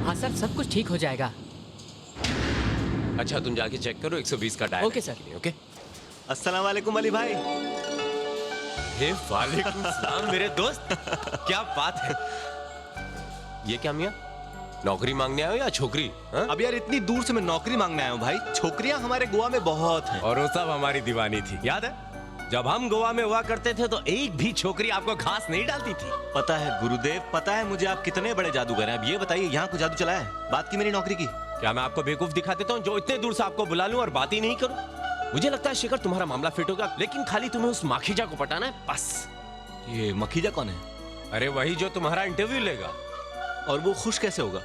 हाँ सर, सब कुछ ठीक हो जाएगा। अच्छा तुम जाके चेक करो 120 का डायल। Okay sir. ओके। अस्सलाम वालेकुम अली भाई। हे वालेकुम सलाम मेरे दोस्त, क्या बात है। ये क्या मियाँ, नौकरी मांगने आए हो या छोकरी? हाँ? अब यार इतनी दूर से मैं नौकरी मांगने आया हूँ भाई। छोकरियां हमारे गोवा में बहुत हैं। और वो सब हमारी दीवानी थी, याद है जब हम गोवा में हुआ करते थे तो एक भी छोकरी आपको घास नहीं डालती थी। पता है गुरुदेव, पता है मुझे आप कितने बड़े जादूगर हैं। अब ये बताइए यहाँ को जादू चला है? बात की मेरी नौकरी की। क्या मैं आपको बेवकूफ दिखा देता हूँ जो इतने दूर से आपको बुला लूं और बात ही नहीं करूं? मुझे लगता है शेखर तुम्हारा मामला फिट होगा, लेकिन खाली तुम्हें उस माखीजा को पटाना है बस। ये मखीजा कौन है? अरे वही जो तुम्हारा इंटरव्यू लेगा। और वो खुश कैसे होगा?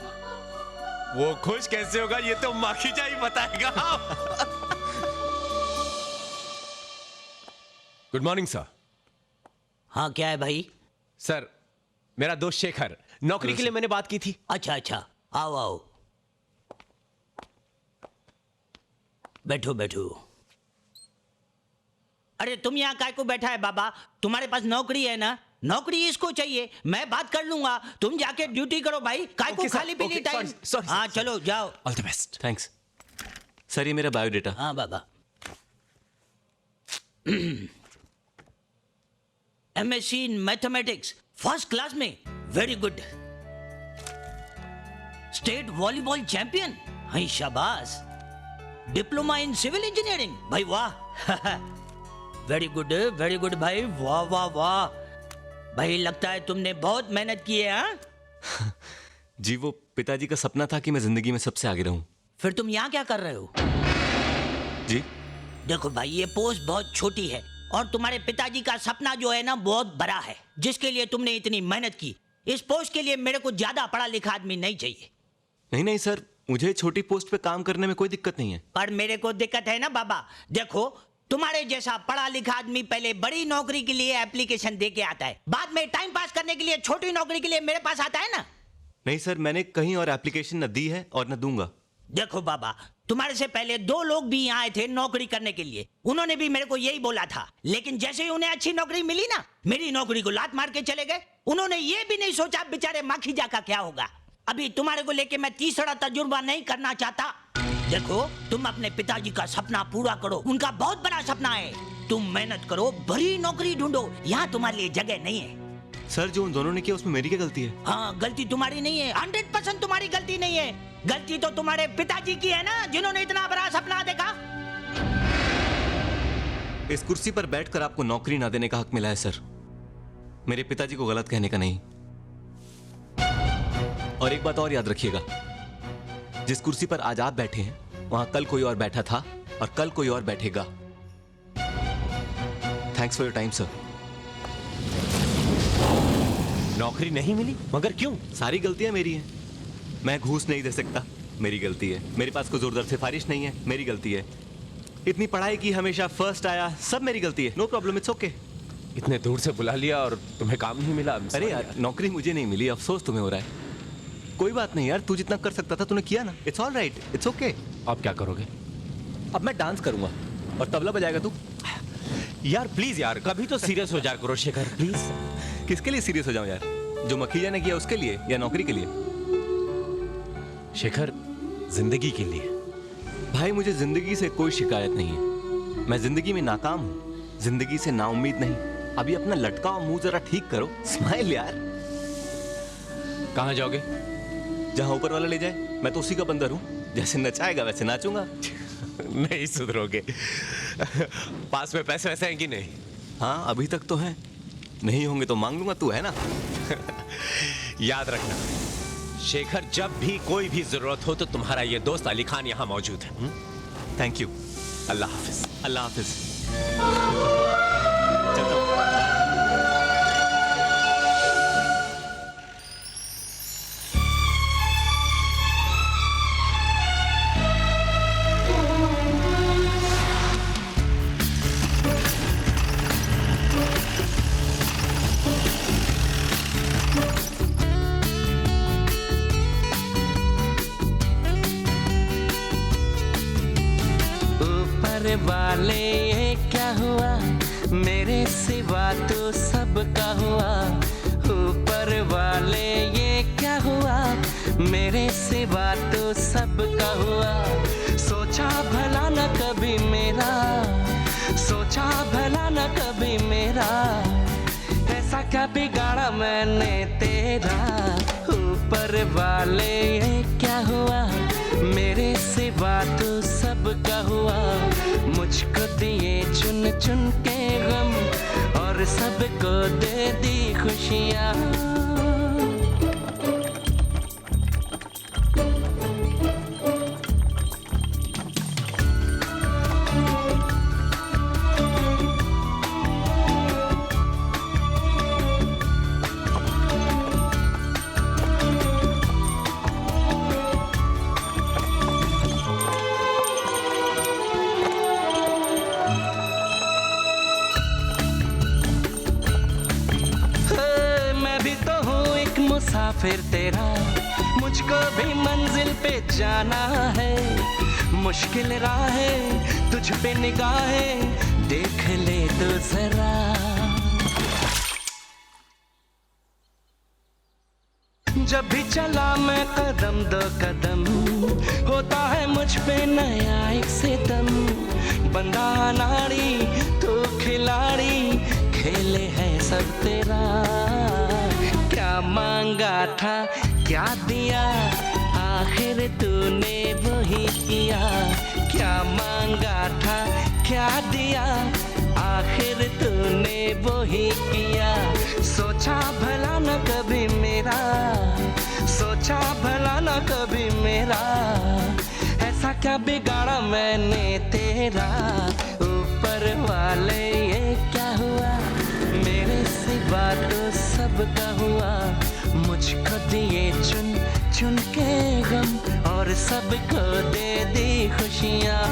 वो खुश कैसे होगा ये तो माखीजा ही बताएगा। Good morning sir. हाँ क्या है भाई? सर मेरा दोस्त शेखर, नौकरी के लिए मैंने बात की थी। अच्छा अच्छा, आओ आओ, बैठो बैठो। अरे तुम यहाँ काय को बैठा है बाबा? तुम्हारे पास नौकरी है ना? नौकरी इसको चाहिए, मैं बात कर लूंगा। तुम जाके ड्यूटी करो भाई, काय को खाली पीली टाइम। हाँ चलो जाओ। All the best. Thanks sir. ये मेरा बायोडेटा। हाँ बाबा। MSc in mathematics, first class में, very good. State volleyball champion, हाँ शाबाश। डिप्लोमा इन सिविल इंजीनियरिंग, भाई वाह। वेरी गुड भाई, वाह वाह वाह। भाई लगता है तुमने बहुत मेहनत की है। हाँ जी वो पिताजी का सपना था कि मैं जिंदगी में सबसे आगे रहूं। फिर तुम यहाँ क्या कर रहे हो? जी देखो भाई, ये पोस्ट बहुत छोटी है और तुम्हारे पिताजी का सपना जो है ना बहुत बड़ा है, जिसके लिए तुमने इतनी मेहनत की। इस पोस्ट के लिए मेरे को ज्यादा पढ़ा लिखा आदमी नहीं चाहिए। नहीं नहीं सर, मुझे छोटी पोस्ट पे काम करने में कोई दिक्कत नहीं है। पर मेरे को दिक्कत है ना बाबा। देखो तुम्हारे जैसा पढ़ा लिखा आदमी पहले बड़ी नौकरी के लिए एप्लीकेशन दे के आता है, बाद में टाइम पास करने के लिए छोटी नौकरी के लिए मेरे पास आता है ना। नहीं सर, मैंने कहीं और एप्लीकेशन न दी है और न दूंगा। देखो बाबा, तुम्हारे से पहले 2 लोग भी यहाँ आए थे नौकरी करने के लिए, उन्होंने भी मेरे को यही बोला था, लेकिन जैसे ही उन्हें अच्छी नौकरी मिली ना, मेरी नौकरी को लात मार के चले गए। उन्होंने ये भी नहीं सोचा बेचारे माखीजा का क्या होगा। अभी तुम्हारे को लेके मैं तीसरा तजुर्बा नहीं करना चाहता। देखो तुम अपने पिताजी का सपना पूरा करो, उनका बहुत बड़ा सपना है। तुम मेहनत करो, बड़ी नौकरी ढूंढो, यहाँ तुम्हारे लिए जगह नहीं है। सर जो उन दोनों ने किया उसमें मेरी क्या गलती है? हाँ गलती तुम्हारी नहीं है, 100% तुम्हारी गलती नहीं है। गलती तो तुम्हारे पिताजी की है ना, जिन्होंने इतना बड़ा सपना देखा। इस कुर्सी पर बैठकर आपको नौकरी ना देने का हक मिला है सर, मेरे पिताजी को गलत कहने का नहीं। और एक बात और याद रखिएगा, जिस कुर्सी पर आज आप बैठे हैं वहां कल कोई और बैठा था और कल कोई और बैठेगा। Thanks for your time sir. नौकरी नहीं मिली मगर क्यों? सारी गलतियां मेरी हैं। मैं घूस नहीं दे सकता, मेरी गलती है। मेरे पास कोई जोरदार सिफारिश नहीं है, मेरी गलती है। इतनी पढ़ाई की, हमेशा फर्स्ट आया, सब मेरी गलती है। No problem, it's okay. इतने दूर से बुला लिया और तुम्हें काम नहीं मिला। अरे यार नौकरी मुझे नहीं मिली, अफसोस तुम्हें हो रहा है। कोई बात नहीं यार, तू जितना कर सकता था तूने किया ना। It's all right, it's okay. आप क्या करोगे? अब मैं डांस करूंगा और तबला बजाएगा तू। यार प्लीज यार, कभी तो सीरियस हो जा करो शेखर, प्लीज। किसके लिए सीरियस हो जाऊं यार? जो मखीजा ने किया उसके लिए या नौकरी के लिए? शेखर जिंदगी के लिए। भाई मुझे जिंदगी से कोई शिकायत नहीं है। मैं जिंदगी में नाकाम हूं, जिंदगी से नाउम्मीद नहीं। अभी अपना लटका और मुंह जरा ठीक करो, स्माइल यार। कहां जाओगे? जहां ऊपर वाला ले जाए। मैं तो उसी का बंदर हूं, जैसे नचाएगा वैसे नाचूंगा। नहीं सुधरोगे। पास में पैसे वैसे हैं कि नहीं? हाँ अभी तक तो है, नहीं होंगे तो मांग लूंगा, तू है ना। याद रखना शेखर, जब भी कोई भी जरूरत हो तो तुम्हारा ये दोस्त अली खान यहाँ मौजूद है। Thank you. अल्लाह हाफिज। अल्लाह हाफिज। चलता हूं। वाले ये क्या हुआ, मेरे सिवा तो सबका हुआ। ऊपर वाले ये क्या हुआ, मेरे सिवा तो सबका हुआ। सोचा भला न कभी मेरा, सोचा भला न कभी मेरा, ऐसा क्या बिगाड़ा मैंने तेरा। ऊपर वाले ये क्या हुआ, मेरे सिवा तो सबका हुआ। मुझको दिए चुन चुन के गम और सबको दे दी खुशियाँ। मुसाफिर तेरा, मुझको भी मंजिल पे जाना है। मुश्किल राहें तुझ पे निगाहें, देख ले तो जरा। जब भी चला मैं कदम दो कदम, होता है मुझ पे नया एक सितम। बंदा नाड़ी तू खिलाड़ी, खेले है सब तेरा। क्या मांगा था क्या दिया, आखिर तूने वही किया। क्या मांगा था क्या दिया, आखिर तूने वही किया। सोचा भला न कभी मेरा, सोचा भला न कभी मेरा, ऐसा क्या बिगाड़ा मैंने तेरा। ऊपर वाले ये क्या हुआ, मेरे सिवा तो सबका हुआ। मुझको दिए चुन चुन के गम और सबको दे दी खुशियाँ।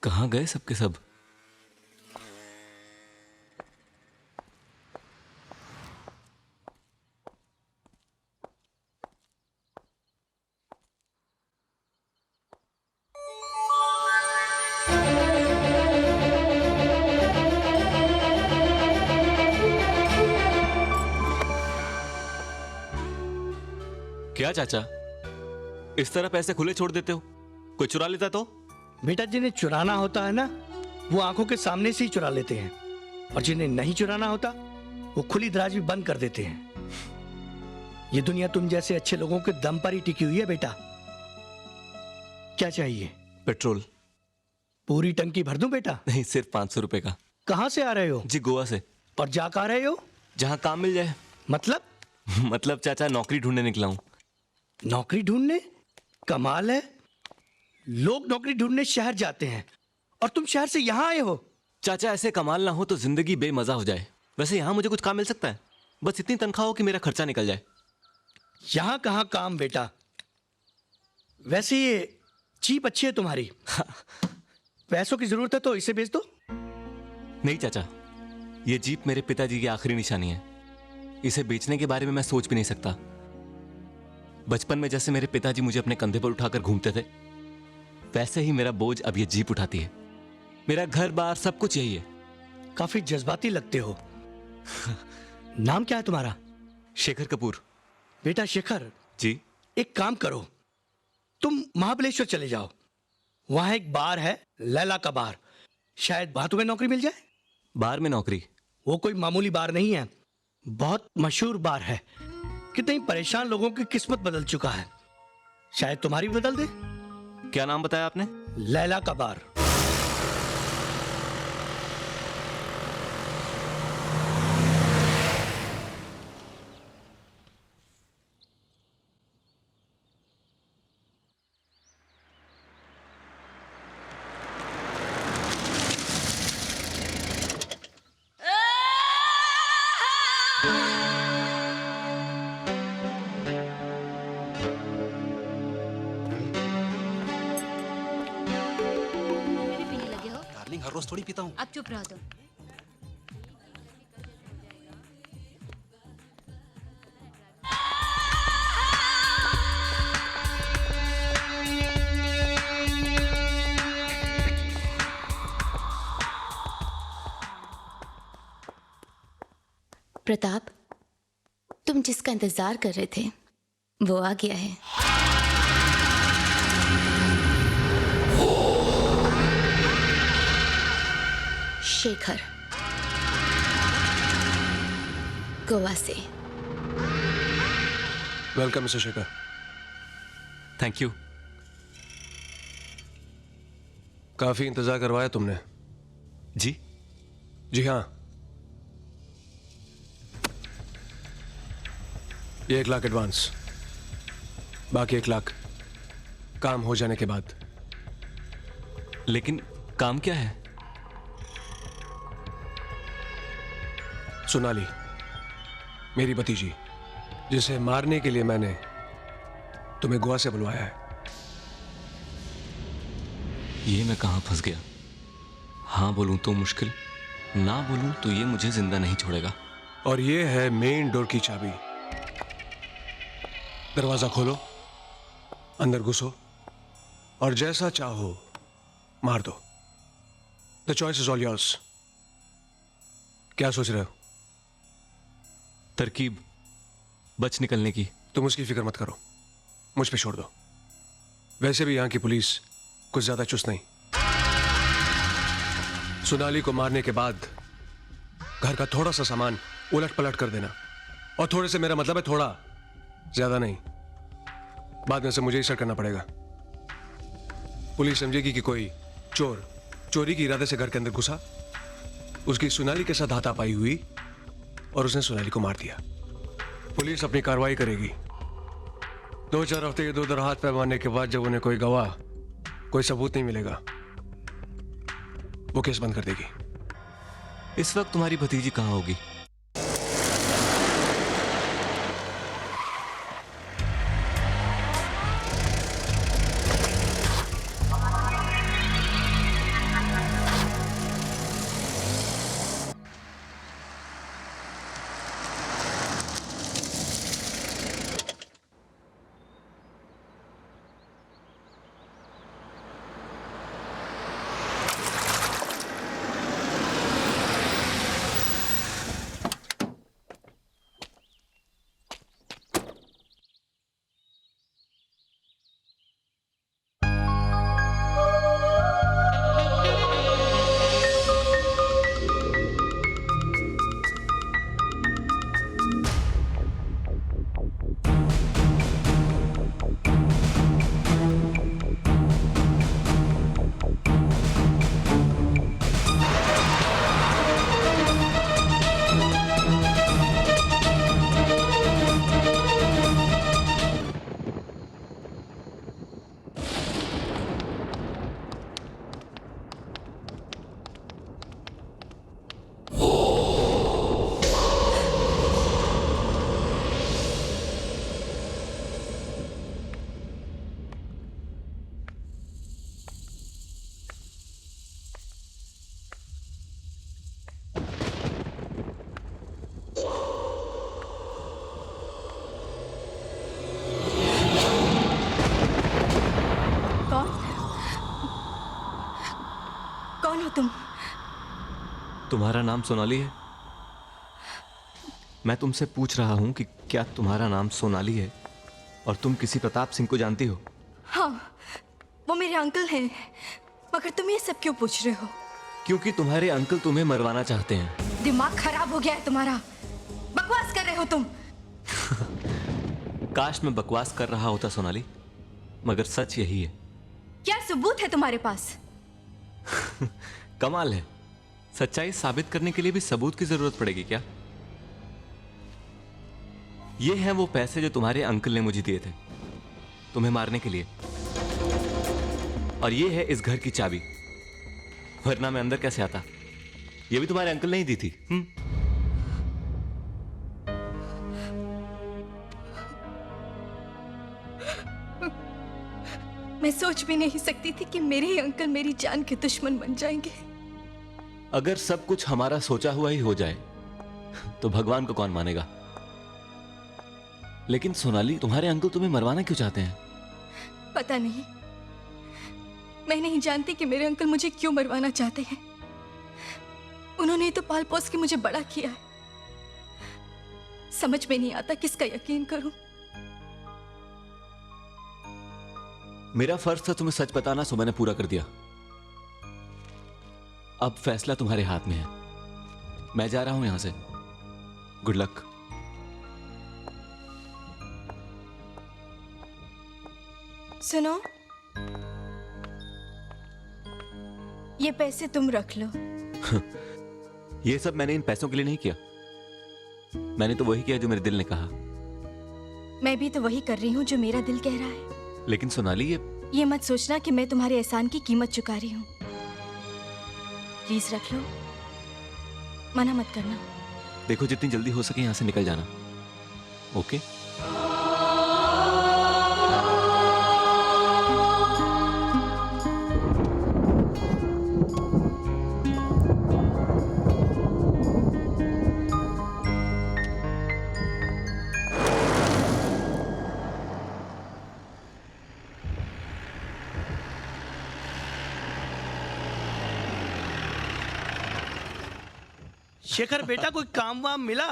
कहाँ गए सबके सब? क्या चाचा, इस तरह पैसे खुले छोड़ देते हो? कोई चुरा लेता तो? बेटा, जिन्हें चुराना होता है ना, वो आंखों के सामने से ही चुरा लेते हैं, और जिन्हें नहीं चुराना होता वो खुली दराज भी बंद कर देते हैं। ये दुनिया तुम जैसे अच्छे लोगों के दम पर ही टिकी हुई है बेटा। क्या चाहिए? पेट्रोल। पूरी टंकी भर दूं बेटा? नहीं, सिर्फ 500 रुपए का। कहाँ से आ रहे हो? जी, गोवा से। और जा कहाँ रहे हो? जहाँ काम मिल जाए। मतलब? मतलब चाचा, नौकरी ढूंढने निकला हूँ। नौकरी ढूंढने? कमाल है, लोग नौकरी ढूंढने शहर जाते हैं और तुम शहर से यहाँ आए हो। चाचा, ऐसे कमाल ना हो तो जिंदगी बेमजा हो जाए। वैसे यहाँ मुझे कुछ काम मिल सकता है, बस इतनी तनख्वाह हो कि मेरा खर्चा निकल जाए। यहाँ कहाँ काम बेटा, वैसे ये जीप अच्छी है तुम्हारी। पैसों की जरूरत है तो इसे बेच दो। नहीं चाचा, ये जीप मेरे पिताजी की आखिरी निशानी है। इसे बेचने के बारे में मैं सोच भी नहीं सकता। बचपन में जैसे मेरे पिताजी मुझे अपने कंधे पर उठाकर घूमते थे, वैसे ही मेरा बोझ अब ये जीप उठाती है। मेरा घर बार सब कुछ यही है। काफी जज्बाती लगते हो। नाम क्या है तुम्हारा? शेखर कपूर। बेटा शेखर जी। एक काम करो, तुम महाबलेश्वर चले जाओ। वहां एक बार है, लैला का बार। शायद वहां तुम्हें नौकरी मिल जाए। बार में नौकरी? वो कोई मामूली बार नहीं है, बहुत मशहूर बार है। कितने परेशान लोगों की किस्मत बदल चुका है, शायद तुम्हारी बदल दे। क्या नाम बताया आपने? लैला का बार। हर रोज थोड़ी पीता हूँ। अब चुप रहो तुम। प्रताप, तुम जिसका इंतजार कर रहे थे वो आ गया है। शेखर, गोवा से। Welcome mister Shekhar. Thank you. काफी इंतजार करवाया तुमने। जी जी हाँ, ये 1 लाख एडवांस, बाकी 1 लाख काम हो जाने के बाद। लेकिन काम क्या है? सोनाली, मेरी भतीजी, जिसे मारने के लिए मैंने तुम्हें गोवा से बुलवाया है। ये मैं कहां फंस गया? हाँ बोलूं तो मुश्किल, ना बोलूं तो ये मुझे जिंदा नहीं छोड़ेगा। और ये है मेन डोर की चाबी। दरवाजा खोलो, अंदर घुसो और जैसा चाहो मार दो। The choice is all yours. क्या सोच रहे हो? तरकीब बच निकलने की। तुम उसकी फिक्र मत करो, मुझ पे छोड़ दो। वैसे भी यहां की पुलिस कुछ ज्यादा चुस्त नहीं। सोनाली को मारने के बाद घर का थोड़ा सा सामान उलट पलट कर देना, और थोड़े से मेरा मतलब है थोड़ा, ज्यादा नहीं। बाद में से मुझे ही सर करना पड़ेगा। पुलिस समझेगी कि कोई चोर चोरी के इरादे से घर के अंदर घुसा, उसकी सोनाली के साथ हाथापाई हुई और उसने सोनाली को मार दिया। पुलिस अपनी कार्रवाई करेगी। 2-4 हफ्ते के इधर हाथ पैर मारने के बाद जब उन्हें कोई गवाह, कोई सबूत नहीं मिलेगा, वो केस बंद कर देगी। इस वक्त तुम्हारी भतीजी कहां होगी? कौन हो तुम? तुम्हारा नाम सोनाली है? मैं तुमसे पूछ रहा हूं कि क्या तुम्हारा नाम सोनाली है और तुम किसी प्रताप सिंह को जानती हो? हाँ, वो मेरे अंकल हैं। मगर तुम ये सब क्यों पूछ रहे हो? क्योंकि तुम्हारे अंकल तुम्हें मरवाना चाहते हैं। दिमाग खराब हो गया है तुम्हारा। बकवास कर रहे हो तुम। काश मैं बकवास कर रहा होता सोनाली, मगर सच यही है। क्या सबूत है तुम्हारे पास? कमाल है, सच्चाई साबित करने के लिए भी सबूत की जरूरत पड़ेगी क्या? ये हैं वो पैसे जो तुम्हारे अंकल ने मुझे दिए थे तुम्हें मारने के लिए, और ये है इस घर की चाबी, वरना मैं अंदर कैसे आता? ये भी तुम्हारे अंकल ने ही दी थी। मैं सोच भी नहीं सकती थी कि मेरे ही अंकल मेरी जान के दुश्मन बन जाएंगे। अगर सब कुछ हमारा सोचा हुआ ही हो जाए तो भगवान को कौन मानेगा? लेकिन सोनाली, तुम्हारे अंकल तुम्हें मरवाना क्यों चाहते हैं? पता नहीं, मैं नहीं जानती कि मेरे अंकल मुझे क्यों मरवाना चाहते हैं। उन्होंने तो पाल पोस के मुझे बड़ा किया है, समझ में नहीं आता किसका यकीन करूं। मेरा फर्ज था तुम्हें सच बताना, सो मैंने पूरा कर दिया। अब फैसला तुम्हारे हाथ में है। मैं जा रहा हूं यहां से। Good luck. सुनो, ये पैसे तुम रख लो। ये सब मैंने इन पैसों के लिए नहीं किया। मैंने तो वही किया जो मेरे दिल ने कहा। मैं भी तो वही कर रही हूँ जो मेरा दिल कह रहा है। लेकिन सोनाली, ये मत सोचना कि मैं तुम्हारे एहसान की कीमत चुका रही हूँ। प्लीज रख लो, मना मत करना। देखो, जितनी जल्दी हो सके यहां से निकल जाना। ओके? शेखर बेटा, कोई काम वाम मिला?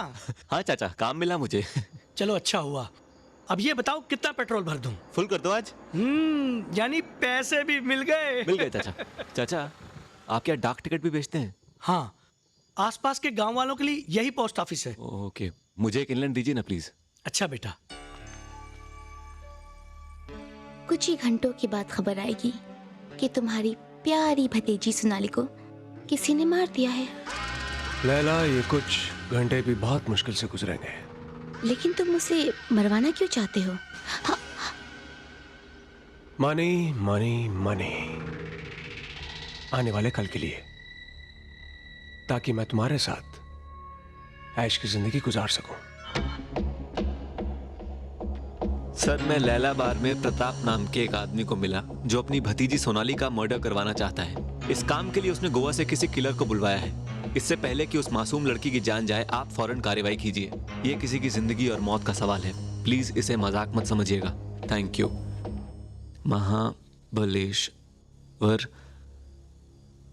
हाँ चाचा, काम मिला मुझे। चलो अच्छा हुआ। अब ये बताओ कितना पेट्रोल भर दूं? फुल कर दो आज। यानी पैसे भी मिल गए। मिल गए चाचा। चाचा, आप क्या डाक टिकट भी बेचते हैं? हाँ, आसपास के गांव वालों के लिए यही पोस्ट ऑफिस है। ओके, मुझे एक इनलैंड दीजिए ना प्लीज। अच्छा बेटा। कुछ ही घंटों के बाद खबर आएगी कि तुम्हारी प्यारी भतीजी सोनाली को किसी ने मार दिया है। लैला, ये कुछ घंटे भी बहुत मुश्किल से गुजरेंगे। लेकिन तुम उसे मरवाना क्यों चाहते हो? हाँ। मनी मनी मनी, आने वाले कल के लिए, ताकि मैं तुम्हारे साथ ऐश की जिंदगी गुजार सकूं। सर, मैं लैला बार में प्रताप नाम के एक आदमी को मिला जो अपनी भतीजी सोनाली का मर्डर करवाना चाहता है। इस काम के लिए उसने गोवा से किसी किलर को बुलवाया है। इससे पहले कि उस मासूम लड़की की जान जाए, आप फौरन कार्रवाई कीजिए। ये किसी की जिंदगी और मौत का सवाल है। प्लीज इसे मजाक मत समझिएगा। Thank you. Mahabaleshwar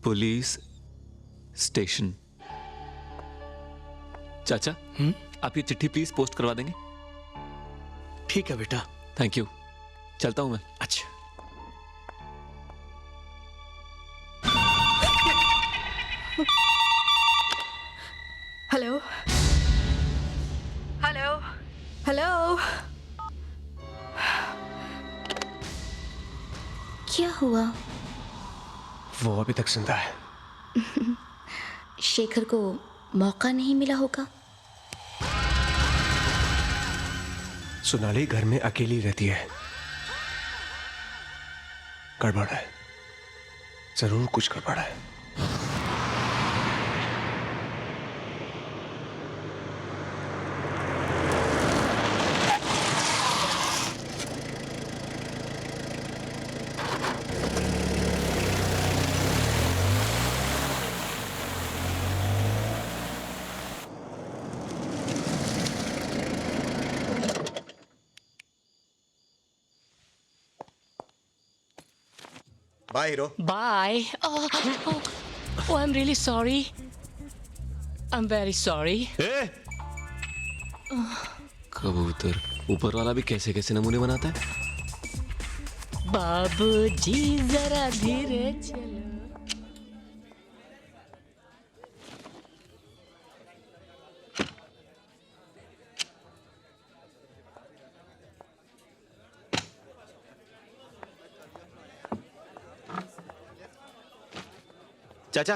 police station. चाचा, आप ये चिट्ठी प्लीज पोस्ट करवा देंगे? ठीक है बेटा। Thank you. चलता हूं मैं। अच्छा। Hello hello hello. क्या हुआ? वो अभी तक जिंदा है। शेखर को मौका नहीं मिला होगा। सोनाली घर में अकेली रहती है। गड़बड़ है, जरूर कुछ गड़बड़ है। Bye, hero. Bye. Oh, I'm really sorry. I'm very sorry. कबूतर ऊपर वाला भी कैसे कैसे नमूने बनाता है। बाबूजी जरा धीरे चलो। चाचा,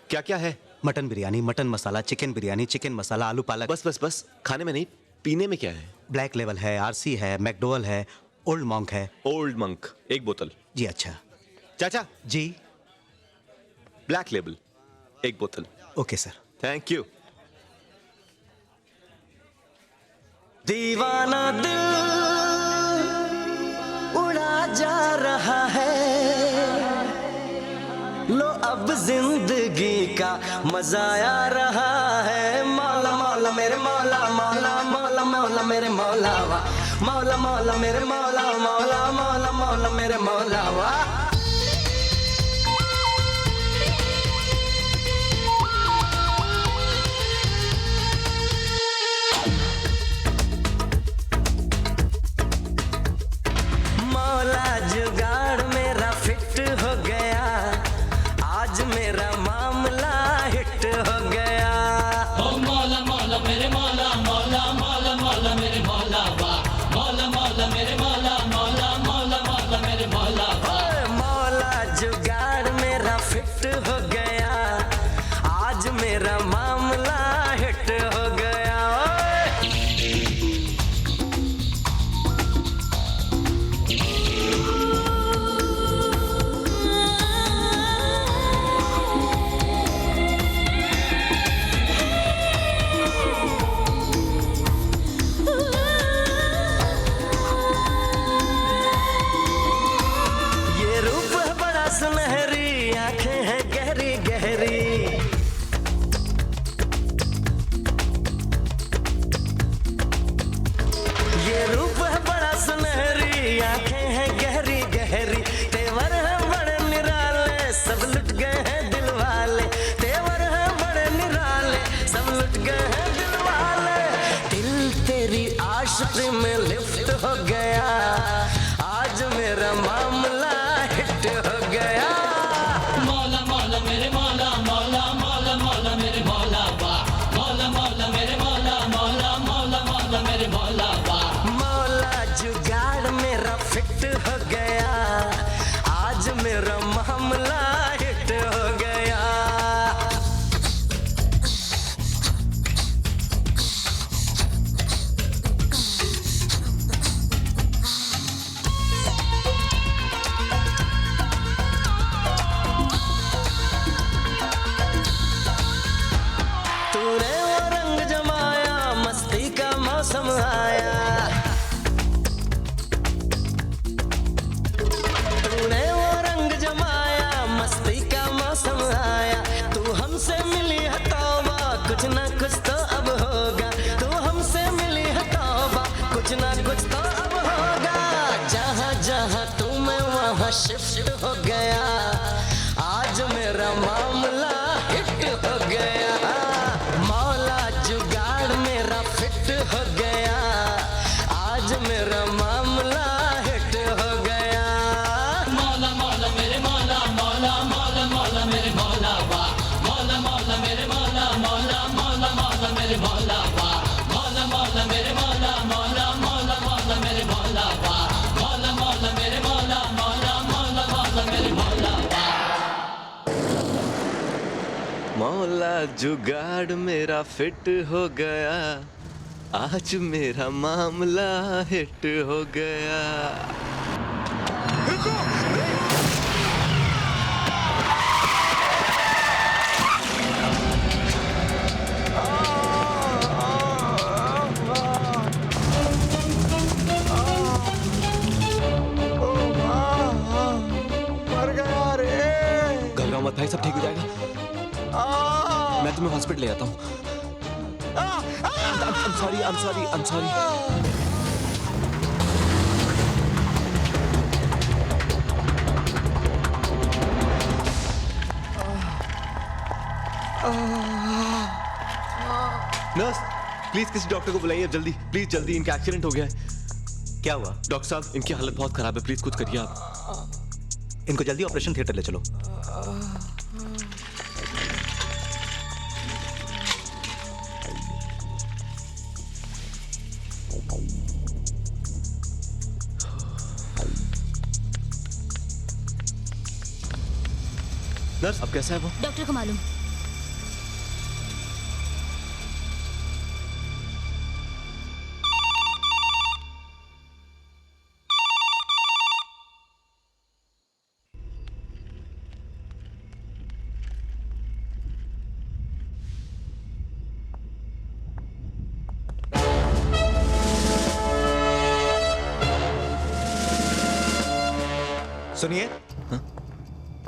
क्या क्या है? मटन बिरयानी, मटन मसाला, चिकन बिरयानी, चिकन मसाला, आलू पालक। बस बस बस, खाने में नहीं, पीने में क्या है? ब्लैक लेवल है, आरसी है, मैकडोवल है, ओल्ड मॉन्क है। ओल्ड मंक एक बोतल। जी अच्छा। चाचा जी। ब्लैक लेबल एक बोतल। Okay sir. Thank you. दीवाना दिल उड़ा जा रहा है, लो अब जिंदगी का मजा आ रहा है। मौला मौला मेरे मौला, मौला मौला मौला मेरे मौला वा, मौला मौला मेरे मौला, मौला मौला मौला मेरे मौला वा। मेरे मौला वाह मौला मौला मेरे मौला मौला मौला मौला मेरे मौला वाह मौला जुगाड़ मेरा फिट हो गया आज मेरा मामला हिट हो गया ये रूप है बड़ा सुनहरी आंखें हैं गहरी गहरी ये रूप है बड़ा सुनहरी आंखें हैं गहरी गहरी तेवर है बड़े निराले सब लुट गए हैं दिल वाले तेवर है बड़े निराले सब लुट गए हैं दिल वाले दिल तेरी आशिकी में लिफ्ट हो गया आज मेरा मामला हिट हो गया मौला मौला मेरे मौला मौला मौला मौला मेरे मौला वाह मौला मौला मेरे मौला मौला मौला मौला मेरे मौला वाह मौला जुगाड़ मेरा फिट हो गया आज मेरा मामला हिट हो गया तूने वो रंग जमाया मस्ती का मौसम आया तूने वो रंग जमाया मस्ती का मौसम आया तू हमसे मिली है तौबा कुछ ना कुछ तो अब होगा तू हमसे मिली है तौबा कुछ ना कुछ तो अब होगा जहाँ जहाँ तू मैं वहाँ शिफ्ट हो गया आज मेरा मामला हिट हो गया मौला जुगाड़ मेरा फिट हो गया आज मेरा मामला हिट हो गया मौला मौला मेरे मौला मौला मौला मौला मेरे मौला वाह मौला मौला मेरे मौला मौला मौला मौला मेरे मौला वाह मौला मौला मेरे मौला मौला मौला मौला मेरे मौला वाह मौला मौला मेरे मौला मौला मौला मौला मेरे मौला वाह मौला जुगाड़ मेरा फिट हो गया आज मेरा मामला हिट हो गया घबराओ मत भाई सब ठीक हो जाएगा मैं तुम्हें हॉस्पिटल ले आता हूँ I'm sorry. नर्स प्लीज किसी डॉक्टर को बुलाइए जल्दी प्लीज जल्दी इनका एक्सीडेंट हो गया है क्या हुआ? डॉक्टर साहब इनकी हालत बहुत खराब है प्लीज कुछ करिए आप इनको जल्दी ऑपरेशन थिएटर ले चलो। नर्स अब कैसा है वो? डॉक्टर को मालूम। सुनिए,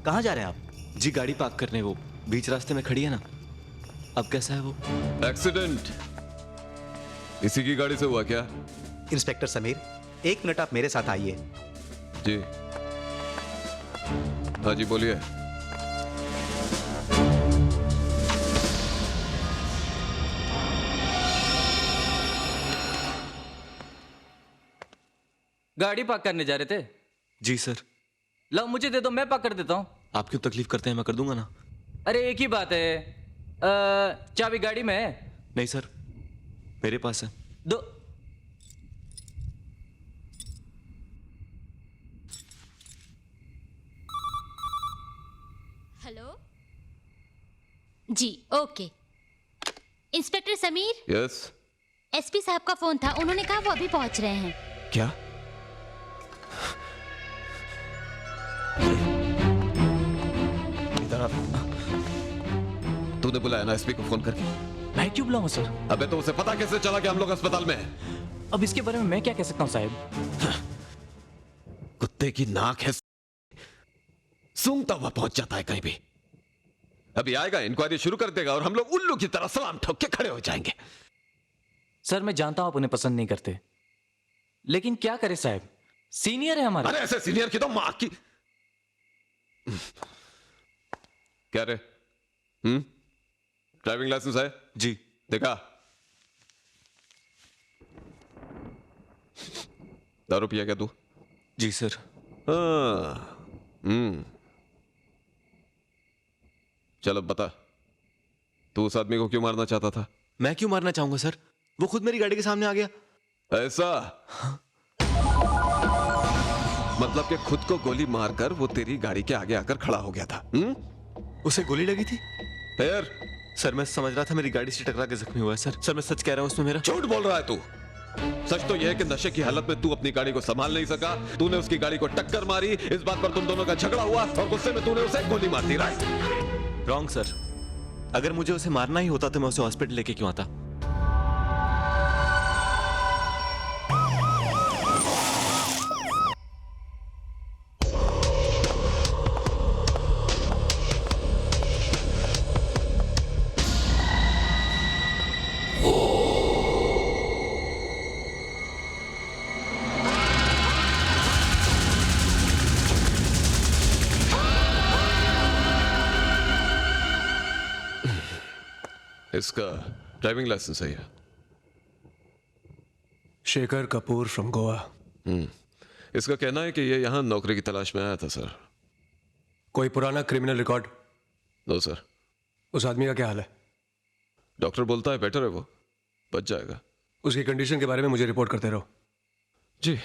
कहाँ जा रहे हैं आप? जी गाड़ी पार्क करने वो बीच रास्ते में खड़ी है ना। अब कैसा है वो? एक्सीडेंट इसी की गाड़ी से हुआ क्या? इंस्पेक्टर समीर, 1 मिनट आप मेरे साथ आइए। जी हाँ जी बोलिए। गाड़ी पार्क करने जा रहे थे? जी सर। लो मुझे दे दो, मैं पार्क कर देता हूँ। आप क्यों तकलीफ करते हैं, मैं कर दूंगा ना। अरे एक ही बात है। चाबी गाड़ी में है? नहीं सर, मेरे पास है। दो जी okay. Inspector Sameer, yes. SP साहब का फोन था, उन्होंने कहा वो अभी पहुंच रहे हैं। क्या? इधर आ। तूने बुलाया ना एसपी को फोन करके? मैं क्यों बुलाऊंगा सर? अबे तो उसे पता कैसे चला कि हम लोग अस्पताल में हैं? अब इसके बारे में मैं क्या कह सकता हूँ साहब? कुत्ते की नाक है, सूंघता हुआ पहुंच जाता है कहीं भी। अभी आएगा, इंक्वायरी शुरू कर देगा और हम लोग उल्लू की तरह सलाम ठोक के खड़े हो जाएंगे। सर मैं जानता हूं आप उन्हें पसंद नहीं करते, लेकिन क्या करे साहब, सीनियर है हमारे। अरे ऐसे सीनियर की तो मां की। क्या रे? ड्राइविंग लाइसेंस है? जी। देखा? दारू पिया क्या तू? जी सर। चलो बता, तू उस आदमी को क्यों मारना चाहता था? मैं क्यों मारना चाहूंगा सर? वो खुद मेरी गाड़ी के सामने आ गया। ऐसा? मतलब कि खुद को गोली मारकर वो तेरी गाड़ी के आगे आकर खड़ा हो गया था? उसे गोली लगी थी? फिर? सर मैं समझ रहा था मेरी गाड़ी से टकरा के जख्मी हुआ है सर। सर मैं सच कह रहा हूं, उसमें मेरा। झूठ बोल रहा है तू। सच तो यह है कि नशे की हालत में तू अपनी गाड़ी को संभाल नहीं सका, तूने उसकी गाड़ी को टक्कर मारी, इस बात पर तुम दोनों का झगड़ा हुआ और गुस्से में तूने उसे गोली मार दी। राइट? Wrong sir. अगर मुझे उसे मारना ही होता तो मैं उसे हॉस्पिटल लेके क्यों आता? इसका ड्राइविंग लाइसेंस है? शेखर कपूर फ्रॉम गोवा। इसका कहना है कि ये यहां नौकरी की तलाश में आया था सर। कोई पुराना क्रिमिनल रिकॉर्ड? No sir. उस आदमी का क्या हाल है? डॉक्टर बोलता है बेटर है, वो बच जाएगा। उसकी कंडीशन के बारे में मुझे रिपोर्ट करते रहो। जी।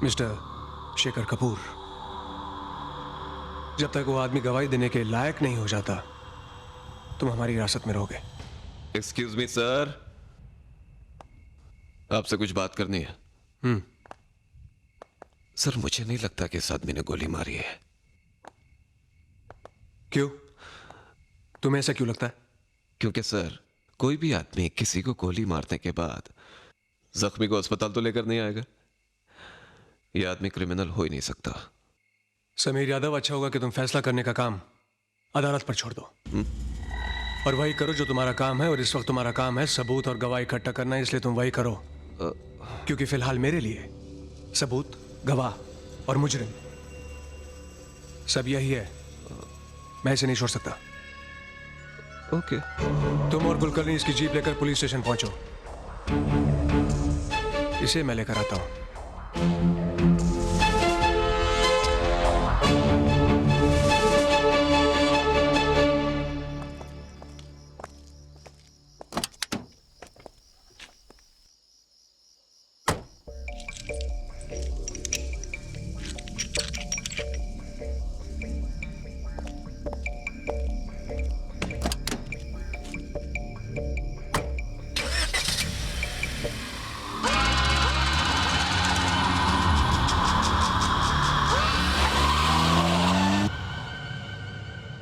मिस्टर शेखर कपूर, जब तक वो आदमी गवाही देने के लायक नहीं हो जाता तुम हमारी हिरासत में रहोगे। एक्सक्यूज मी सर, आपसे कुछ बात करनी है। सर मुझे नहीं लगता कि इस आदमी ने गोली मारी है। क्यों? तुम्हें ऐसा क्यों लगता है? क्योंकि सर कोई भी आदमी किसी को गोली मारने के बाद जख्मी को अस्पताल तो लेकर नहीं आएगा। यह आदमी क्रिमिनल हो ही नहीं सकता। समीर यादव, अच्छा होगा कि तुम फैसला करने का काम अदालत पर छोड़ दो और वही करो जो तुम्हारा काम है। और इस वक्त तुम्हारा काम है सबूत और गवाह इकट्ठा करना, इसलिए तुम वही करो। क्योंकि फिलहाल मेरे लिए सबूत, गवाह और मुजरिम सब यही है। मैं इसे नहीं छोड़ सकता। ओके। तुम और कुलकर्णी इसकी जीप लेकर पुलिस स्टेशन पहुंचो। इसे मैं लेकर आता हूं।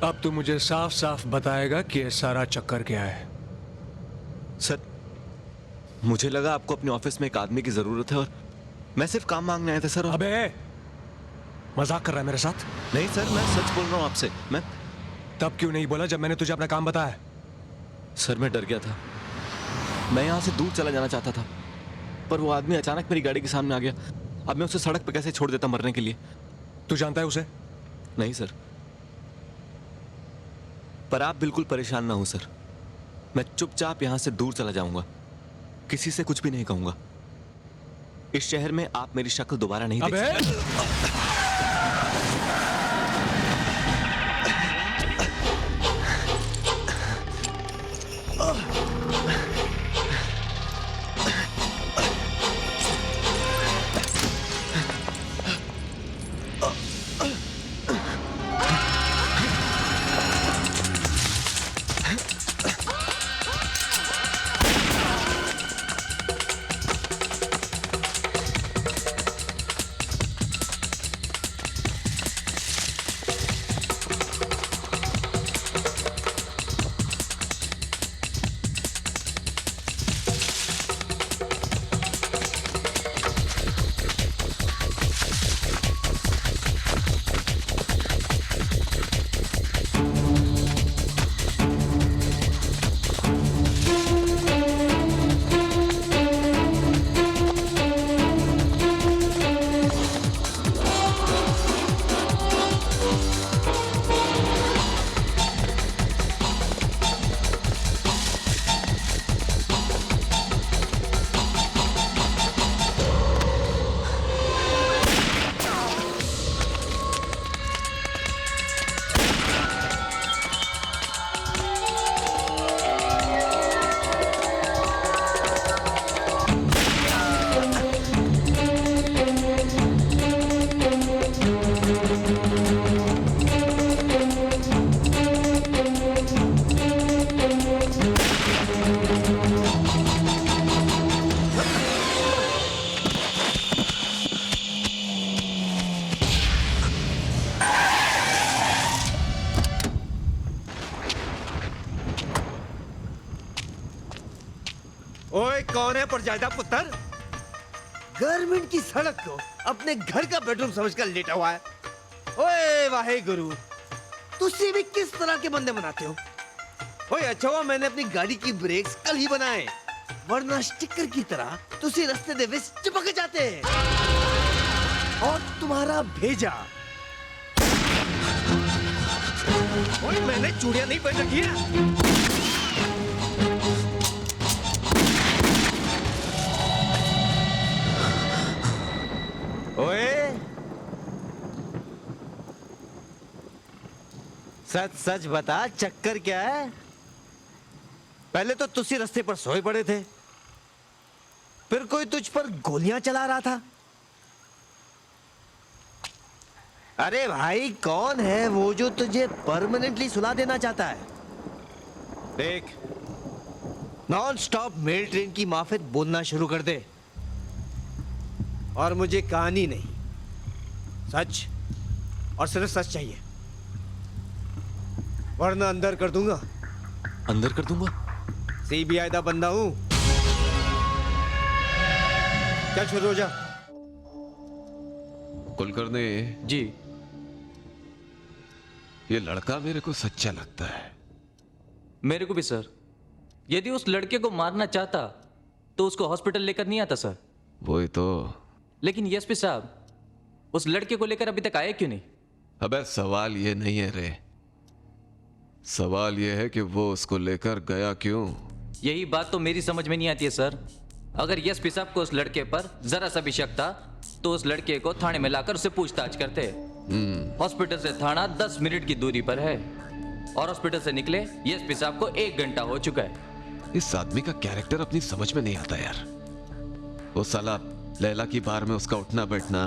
अब तू मुझे साफ साफ बताएगा कि ये सारा चक्कर क्या है। सर मुझे लगा आपको अपने ऑफिस में एक आदमी की जरूरत है और मैं सिर्फ काम मांगने आया था सर। अबे मजाक कर रहा है मेरे साथ? नहीं सर, मैं सच बोल रहा हूं आपसे। मैं तब क्यों नहीं बोला जब मैंने तुझे अपना काम बताया? सर मैं डर गया था, मैं यहां से दूर चला जाना चाहता था, पर वो आदमी अचानक मेरी गाड़ी के सामने आ गया। अब मैं उसे सड़क पर कैसे छोड़ देता मरने के लिए? तू जानता है उसे? नहीं सर, पर आप बिल्कुल परेशान ना हो सर। मैं चुपचाप यहां से दूर चला जाऊंगा, किसी से कुछ भी नहीं कहूंगा। इस शहर में आप मेरी शक्ल दोबारा नहीं देख सकते। ओए कौन है परजादा पुत्र? गवर्नमेंट की सड़क को अपने घर का बेडरूम समझकर लेटा हुआ है। ओए वाहे गुरु, तुझसे भी किस तरह के बंदे बनाते हो? ओए अच्छा हुआ मैंने अपनी गाड़ी की ब्रेक्स कल ही बनाए, वरना स्टिकर की तरह तुझे रास्ते दे चिपक जाते। और तुम्हारा भेजा, ओए मैंने चूड़ियां नहीं पहन रखी है। ओए सच सच बता, चक्कर क्या है? पहले तो तुसी रास्ते पर सोए पड़े थे, फिर कोई तुझ पर गोलियां चला रहा था। अरे भाई कौन है वो जो तुझे परमानेंटली सुला देना चाहता है? देख, नॉन स्टॉप मेल ट्रेन की माफिक बोलना शुरू कर दे, और मुझे कहानी नहीं, सच और सिर्फ सच चाहिए, वरना अंदर कर दूंगा। अंदर कर दूंगा? सीबीआई का बंदा हूं। चल शुरू हो जा। कुलकर्णी जी, ये लड़का मेरे को सच्चा लगता है। मेरे को भी सर। यदि उस लड़के को मारना चाहता तो उसको हॉस्पिटल लेकर नहीं आता सर। वही तो। लेकिन एसपी साहब उस लड़के को लेकर अभी तक आए क्यों नहीं? अबे सवाल ये नहीं है रे, सवाल ये है कि वो उसको लेकर गया क्यों? यही बात तो मेरी समझ में नहीं आती है सर। अगर एसपी साहब को उस लड़के पर जरा सा भी शक था तो उस लड़के को थाने में लाकर उससे पूछताछ करते। हॉस्पिटल से थाना 10 मिनट की दूरी पर है, और हॉस्पिटल से निकले एसपी साहब को 1 घंटा हो चुका है। इस आदमी का कैरेक्टर अपनी समझ में नहीं आता यार। वो साला लैला की बार में उसका उठना बैठना,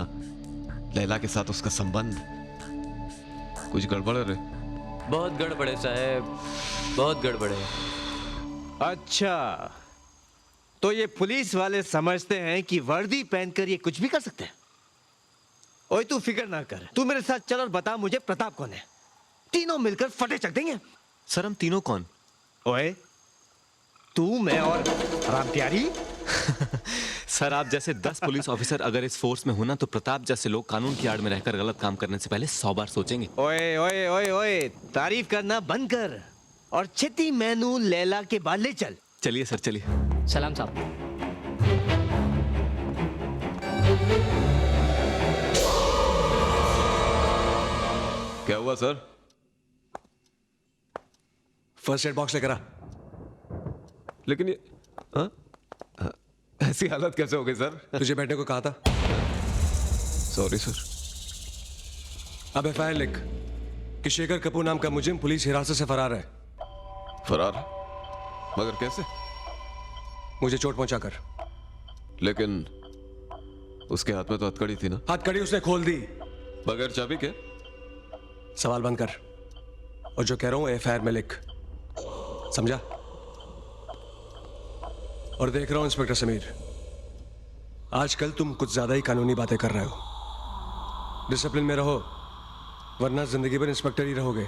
लैला के साथ उसका संबंध, कुछ गड़बड़ है रे। बहुत गड़बड़े साहब, बहुत गड़बड़े। अच्छा, तो ये पुलिस वाले समझते हैं कि वर्दी पहनकर ये कुछ भी कर सकते हैं? ओए तू फिक्र ना कर, तू मेरे साथ चल और बता मुझे प्रताप कौन है। तीनों मिलकर फटे चक देंगे। सर हम तीनों कौन? ओए तू, मैं और राम प्यारी। सर आप जैसे 10 पुलिस ऑफिसर अगर इस फोर्स में हो ना, तो प्रताप जैसे लोग कानून की आड़ में रहकर गलत काम करने से पहले 100 बार सोचेंगे। ओए ओए ओए ओए, तारीफ करना बंद कर और छिती मैनू लैला के बाद ले चल। चलिए सर, चलिए। सलाम साहब। क्या हुआ सर? फर्स्ट एड बॉक्स लेकर आ। लेकिन ये हाँ? ऐसी हालत कैसे हो गई सर? तुझे बैठने को कहा था। Sorry sir. अब एफआईआर लिख कि शेखर कपूर नाम का मुजरिम पुलिस हिरासत से फरार है। फरार? मगर कैसे? मुझे चोट पहुंचाकर। लेकिन उसके हाथ में तो हथकड़ी थी ना? हथकड़ी उसने खोल दी। बगैर चाबी के? सवाल बंद कर, और जो कह रहा हूं एफआईआर में लिख, समझा? और देख रहा हूं इंस्पेक्टर समीर, आजकल तुम कुछ ज्यादा ही कानूनी बातें कर रहे हो। डिसिप्लिन में रहो, वरना जिंदगी भर इंस्पेक्टर ही रहोगे।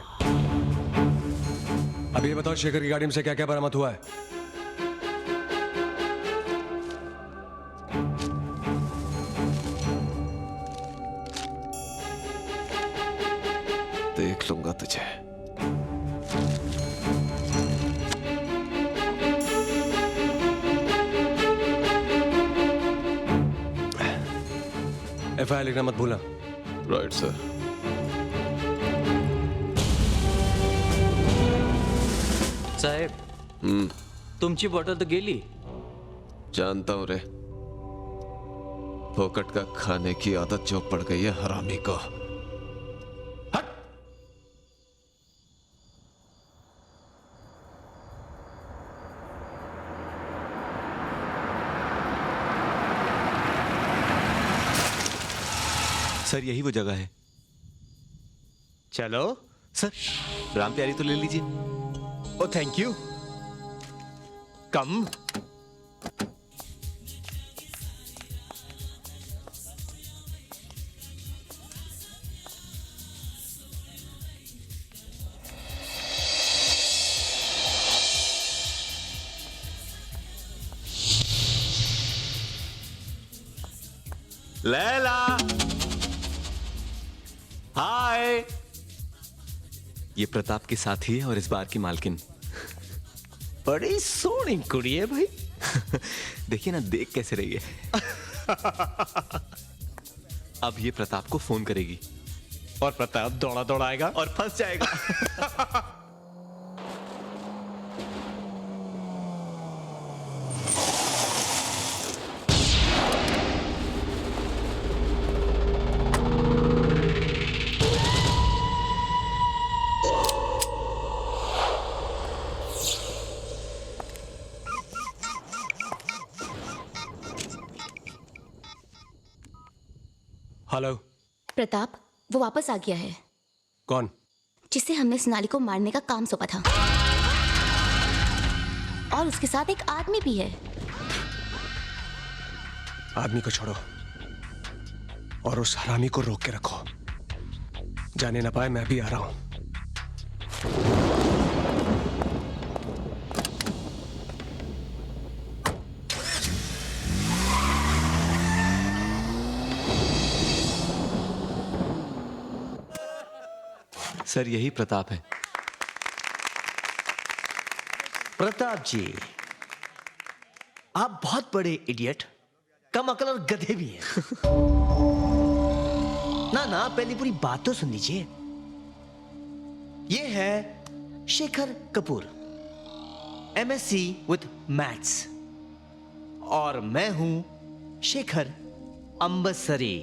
अब ये बताओ शेखर की गाड़ी में से क्या क्या बरामद हुआ है? देख लूंगा तुझे। एफआईआर लिखना मत भूलना। Right sir. साहेब तुमची बॉटल तो गेली। जानता हूं रे, फोकट का खाने की आदत जो पड़ गई है हरामी को। हट! सर यही वो जगह है। चलो सर, राम प्यारी तो ले लीजिए। ओ थैंक यू। कम। लैला, हाय। ये प्रताप की साथी है और इस बार की मालकिन। बड़ी सोहनी कुड़ी है भाई। देखिए ना, देख कैसे रही है। अब ये प्रताप को फोन करेगी और प्रताप दौड़ा दौड़ाएगा और फंस जाएगा। हेलो। प्रताप, वो वापस आ गया है। कौन? जिसे हमने सोनाली को मारने का काम सौंपा था, और उसके साथ एक आदमी भी है। आदमी को छोड़ो और उस हरामी को रोक के रखो। जाने ना पाए मैं भी आ रहा हूं। सर, यही प्रताप है। प्रताप जी, आप बहुत बड़े इडियट, कम अकल और गधे भी हैं। ना पहले पूरी बात तो सुन लीजिए। ये है Shekhar Kapoor, MSc with maths, और मैं हूं Shekhar Ambsari,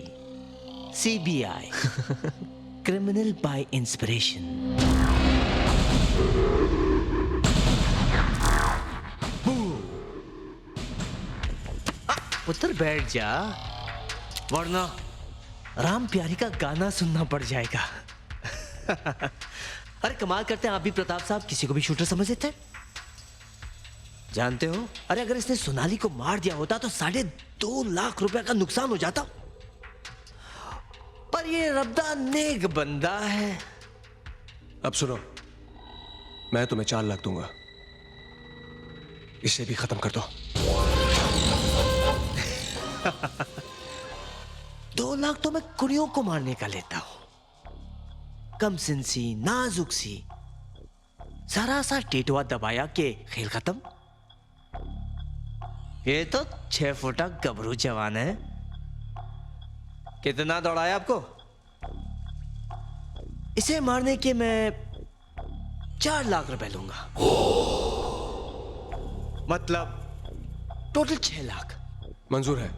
CBI, criminal by inspiration. पुत्र बैठ जा, वरना राम प्यारी का गाना सुनना पड़ जाएगा। अरे कमाल करते हैं आप भी प्रताप साहब, किसी को भी शूटर समझ लेते हैं। जानते हो, अरे अगर इसने सोनाली को मार दिया होता तो 2.5 लाख रुपए का नुकसान हो जाता। पर ये रब्दा नेक बंदा है। अब सुनो, मैं तुम्हें 4 लाख दूंगा, इसे भी खत्म कर दो। 2 लाख तो मैं कुड़ियों को मारने का लेता हूं। कम सिंसी, नाजुक सी, जरा सा टेटुआ दबाया के खेल खत्म। ये तो 6 फुटा गबरू जवान है। कितना दौड़ाया आपको? इसे मारने के मैं 4 लाख रुपए लूंगा, मतलब टोटल 6 लाख। मंजूर है।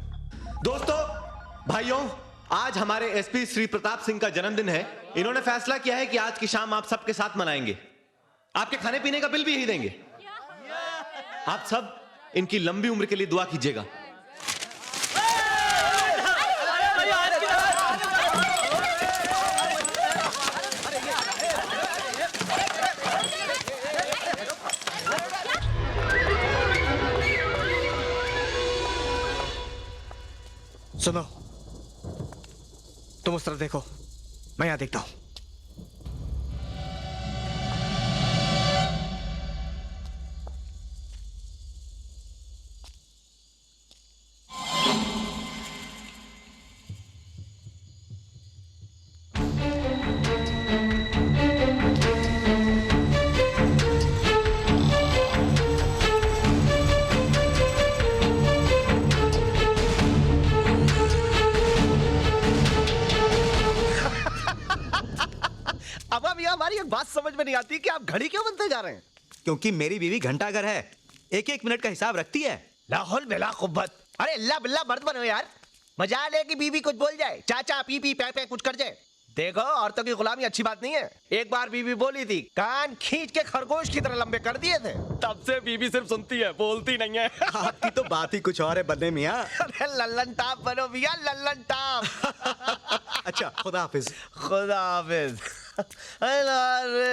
दोस्तों, भाइयों, आज हमारे एसपी श्री प्रताप सिंह का जन्मदिन है। इन्होंने फैसला किया है कि आज की शाम आप सबके साथ मनाएंगे। आपके खाने पीने का बिल भी यही देंगे। आप सब इनकी लंबी उम्र के लिए दुआ कीजिएगा। सुनो, तुम उस तरफ देखो, मैं यहां देखता हूं। हमारी एक बात समझ में नहीं आती कि आप घड़ी क्यों बनते जा रहे हैं? क्योंकि मेरी बीवी घंटाघर है, 1-1 मिनट का हिसाब रखती है। लाहौल बेला कुब्बत, अरे अल्लाह बिल्ला मर्द बनो यार। मजा ले कि बीवी कुछ बोल जाए, चाचा पी पी पे कुछ कर जाए। देखो, औरतों की गुलामी अच्छी बात नहीं है। एक बार बीवी बोली थी, कान खींच के खरगोश की तरह लंबे कर दिए थे। तब से बीवी सिर्फ सुनती है, बोलती नहीं है। आपकी तो बात ही कुछ और है बन्ने मियाँ। अरे लल्लन टाप बनो मियाँ, लल्लन टाप। अच्छा, खुदा हाफिज। खुदा हाफिज। रे।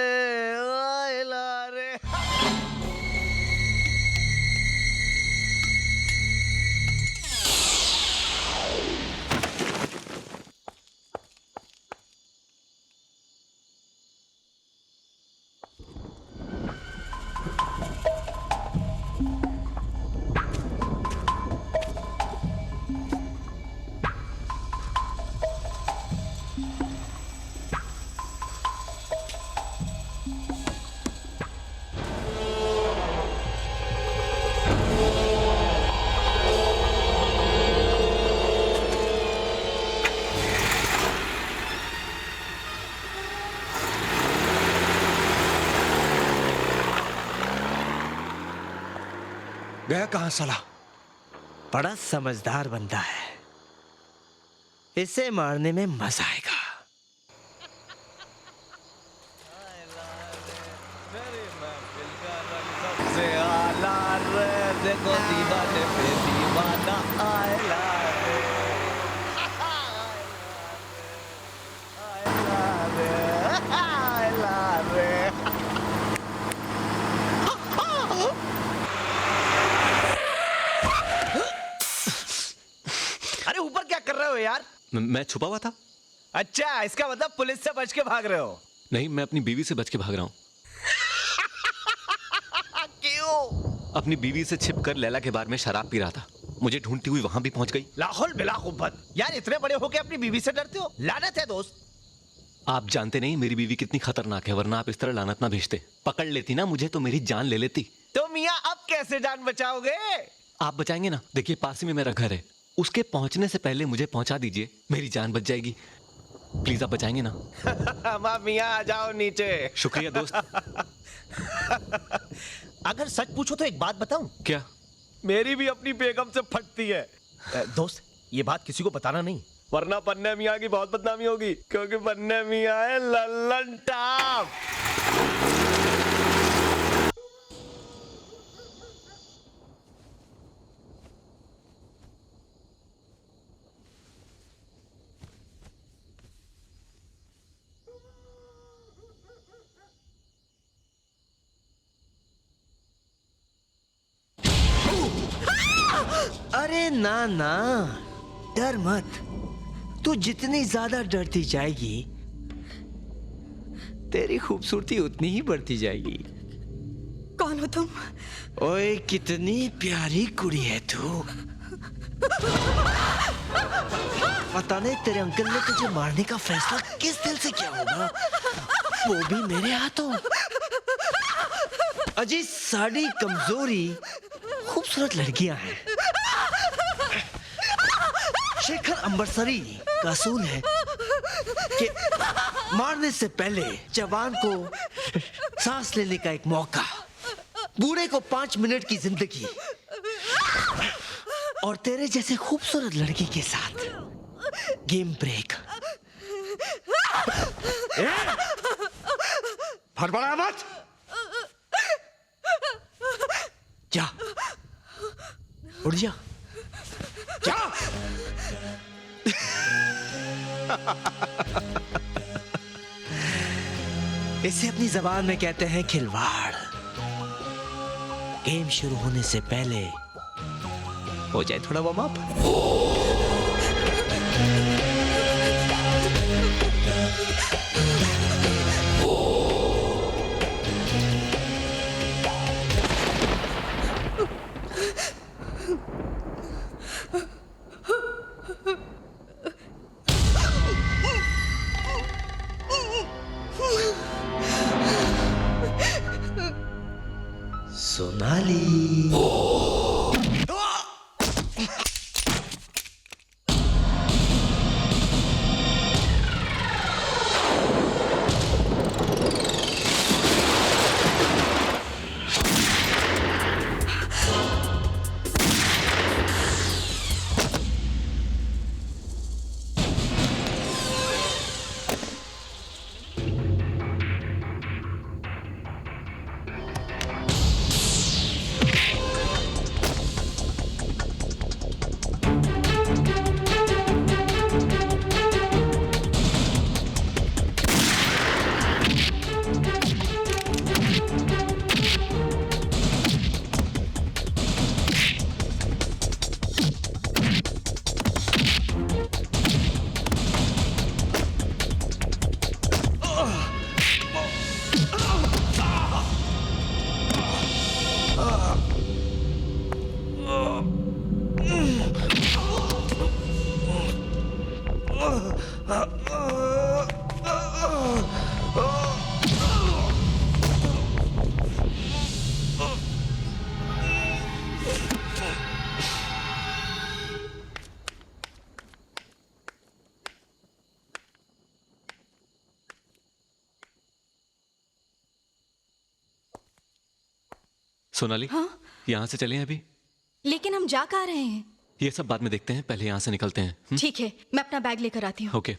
गया कहां साला? बड़ा समझदार बंदा है, इसे मारने में मजा आएगा। देखो दीवाने पे दीवाना आयला रे, आयला रे। अरे ऊपर क्या कर रहे हो यार? मैं छुपा हुआ था। अच्छा, इसका मतलब पुलिस से बच के भाग रहे हो? नहीं, मैं अपनी बीवी से बच के भाग रहा हूँ। क्यों? अपनी बीवी से छिपकर लैला के बार में शराब पी रहा था। मुझे ढूंढती हुई वहां भी पहुंच गई। लाहौल बिला कुब्बत, यार इतने बड़े होके अपनी बीवी से डरते हो? लानत है दोस्त। आप जानते नहीं मेरी बीवी कितनी खतरनाक है, वरना आप इस तरह लानत ना भेजते। पकड़ लेती ना मुझे तो मेरी जान ले लेती। तो मियाँ अब कैसे जान बचाओगे? आप बचाएंगे ना? देखिए पास ही में मेरा घर है, उसके पहुंचने से पहले मुझे पहुंचा दीजिए, मेरी जान बच जाएगी। प्लीज आप बचाएंगे ना? माँ मियाँ आ जाओ नीचे। शुक्रिया दोस्त। अगर सच पूछो तो एक बात बताऊं? क्या? मेरी भी अपनी बेगम से फटती है। दोस्त, ये बात किसी को बताना नहीं, वरना पन्ने मियाँ की बहुत बदनामी होगी, क्योंकि पन्ने मियाँ है लल्लन टाप। अरे ना ना, डर मत। तू जितनी ज्यादा डरती जाएगी, तेरी खूबसूरती उतनी ही बढ़ती जाएगी। कौन हो तुम? ओए कितनी प्यारी कुड़ी है तू। पता नहीं तेरे अंकल ने तुझे मारने का फैसला किस दिल से किया होगा, वो भी मेरे हाथों। अजी साड़ी कमजोरी खूबसूरत लड़कियां हैं। शेखर अंबरसरी का असूल है कि मारने से पहले जवान को सांस लेने का एक मौका, बूढ़े को 5 मिनट की जिंदगी, और तेरे जैसे खूबसूरत लड़की के साथ गेम ब्रेक। फड़फड़ा मत, जा उड़ जा, जा। इसे अपनी जबान में कहते हैं खिलवाड़। गेम शुरू होने से पहले हो जाए थोड़ा वार्म अप। सोनाली। सोनाली, हाँ? यहां से चलें अभी? लेकिन हम जा कहाँ रहे हैं? ये सब बाद में देखते हैं, पहले यहाँ से निकलते हैं। ठीक है, मैं अपना बैग लेकर आती हूँ। ओके।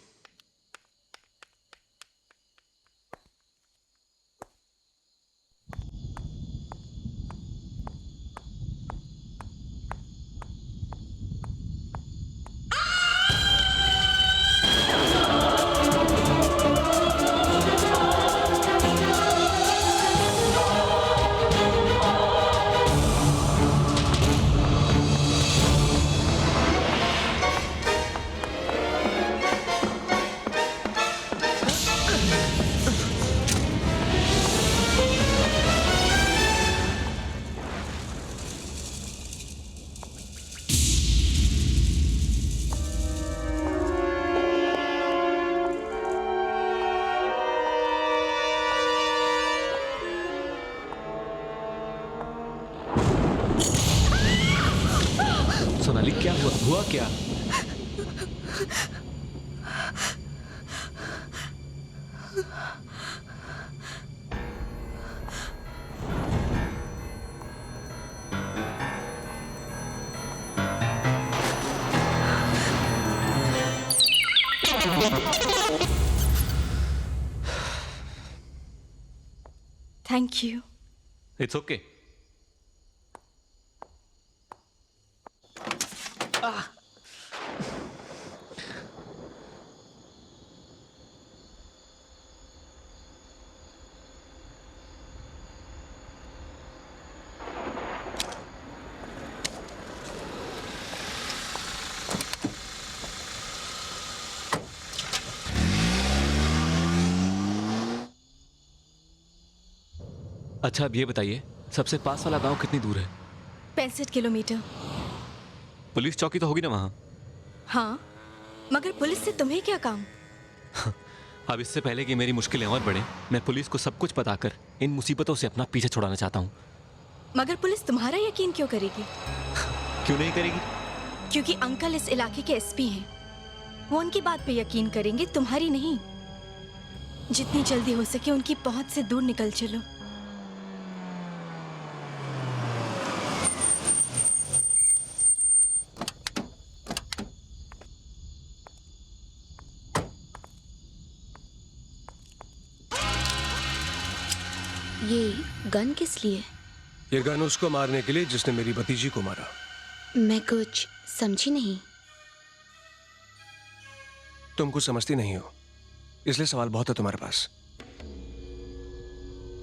सोनाली, क्या हुआ क्या? Thank you. It's okay. अच्छा, अब ये बताइए, सबसे पास वाला गांव कितनी दूर है? 65 किलोमीटर। पुलिस चौकी तो होगी ना वहां? हाँ, मगर पुलिस से तुम्हें क्या काम? अब इससे पहले कि मेरी मुश्किलें और बढ़े, मैं पुलिस को सब कुछ बताकर इन मुसीबतों से अपना पीछे छुड़ाना चाहता हूँ। मगर पुलिस तुम्हारा यकीन क्यों करेगी? क्यों नहीं करेगी? क्योंकि अंकल इस इलाके के एसपी हैं। वो उनकी बात पे यकीन करेंगे, तुम्हारी नहीं। जितनी जल्दी हो सके उनकी पहुंच से दूर निकल चलो। ये गन किस लिए? ये गन उसको मारने के लिए जिसने मेरी भतीजी को मारा। मैं कुछ समझी नहीं। तुम कुछ समझती नहीं हो, इसलिए सवाल बहुत है तुम्हारे पास।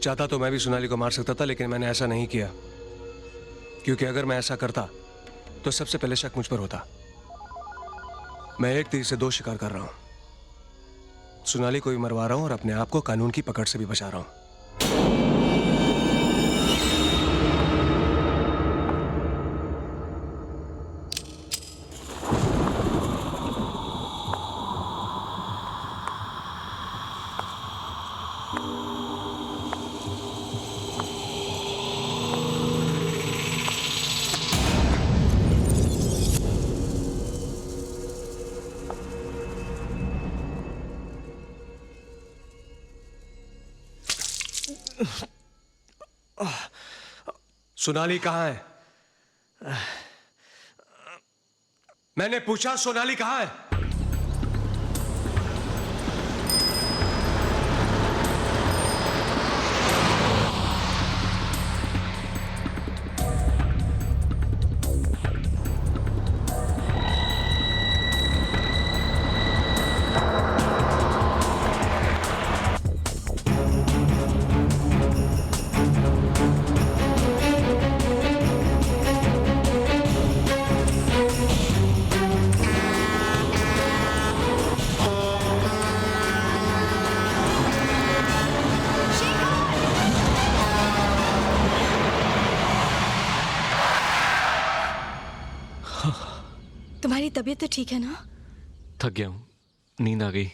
चाहता तो मैं भी सोनाली को मार सकता था, लेकिन मैंने ऐसा नहीं किया, क्योंकि अगर मैं ऐसा करता तो सबसे पहले शक मुझ पर होता। मैं एक तीर से दो शिकार कर रहा हूं। सोनाली को भी मरवा रहा हूं और अपने आप को कानून की पकड़ से भी बचा रहा हूं। सोनाली कहां है? मैंने पूछा, सोनाली कहां है? तुम्हारी तबीयत तो ठीक है ना? थक गया हूं, नींद आ गई।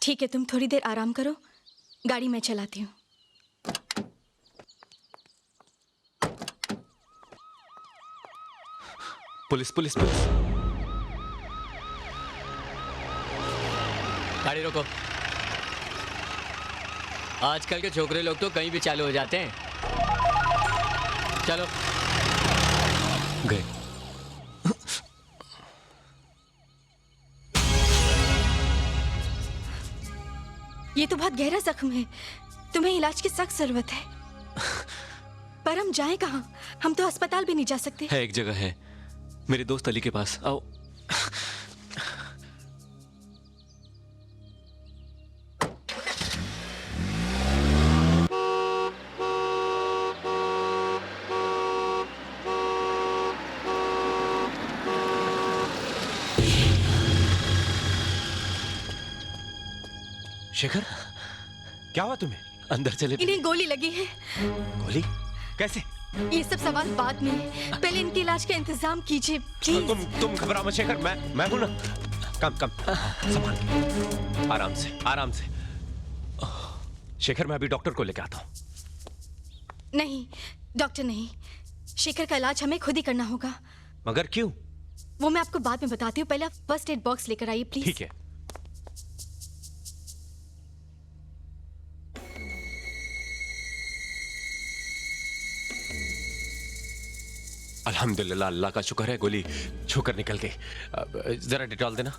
ठीक है, तुम थोड़ी देर आराम करो, गाड़ी मैं चलाती हूँ। Police police police! गाड़ी रोको। आजकल के छोकरे लोग तो कहीं भी चालू हो जाते हैं। चलो। गए। ये तो बहुत गहरा जख्म है, तुम्हें इलाज की सख्त जरूरत है। पर हम जाएं कहाँ? हम तो अस्पताल भी नहीं जा सकते। है, एक जगह है, मेरे दोस्त अली के पास। आओ। शेखर, क्या हुआ तुम्हें? अंदर चले। इन्हें गोली लगी है। गोली? कैसे? ये सब सवाल बाद में है, पहले इनके इलाज का इंतजाम कीजिए प्लीज। तुम घबराओ मत शेखर, मैं हूं ना। कम संभाल के, आराम से आराम से। शेखर, मैं अभी डॉक्टर को लेके आता हूं। नहीं, डॉक्टर नहीं, शेखर का इलाज हमें खुद ही करना होगा। मगर क्यों? वो मैं आपको बाद में बताती हूँ, पहले फर्स्ट एड बॉक्स लेकर आइए प्लीज। ठीक है। अल्हम्दुलिल्लाह, अल्लाह का शुक्र है, गोली छूकर निकल गई। जरा डिटॉल देना।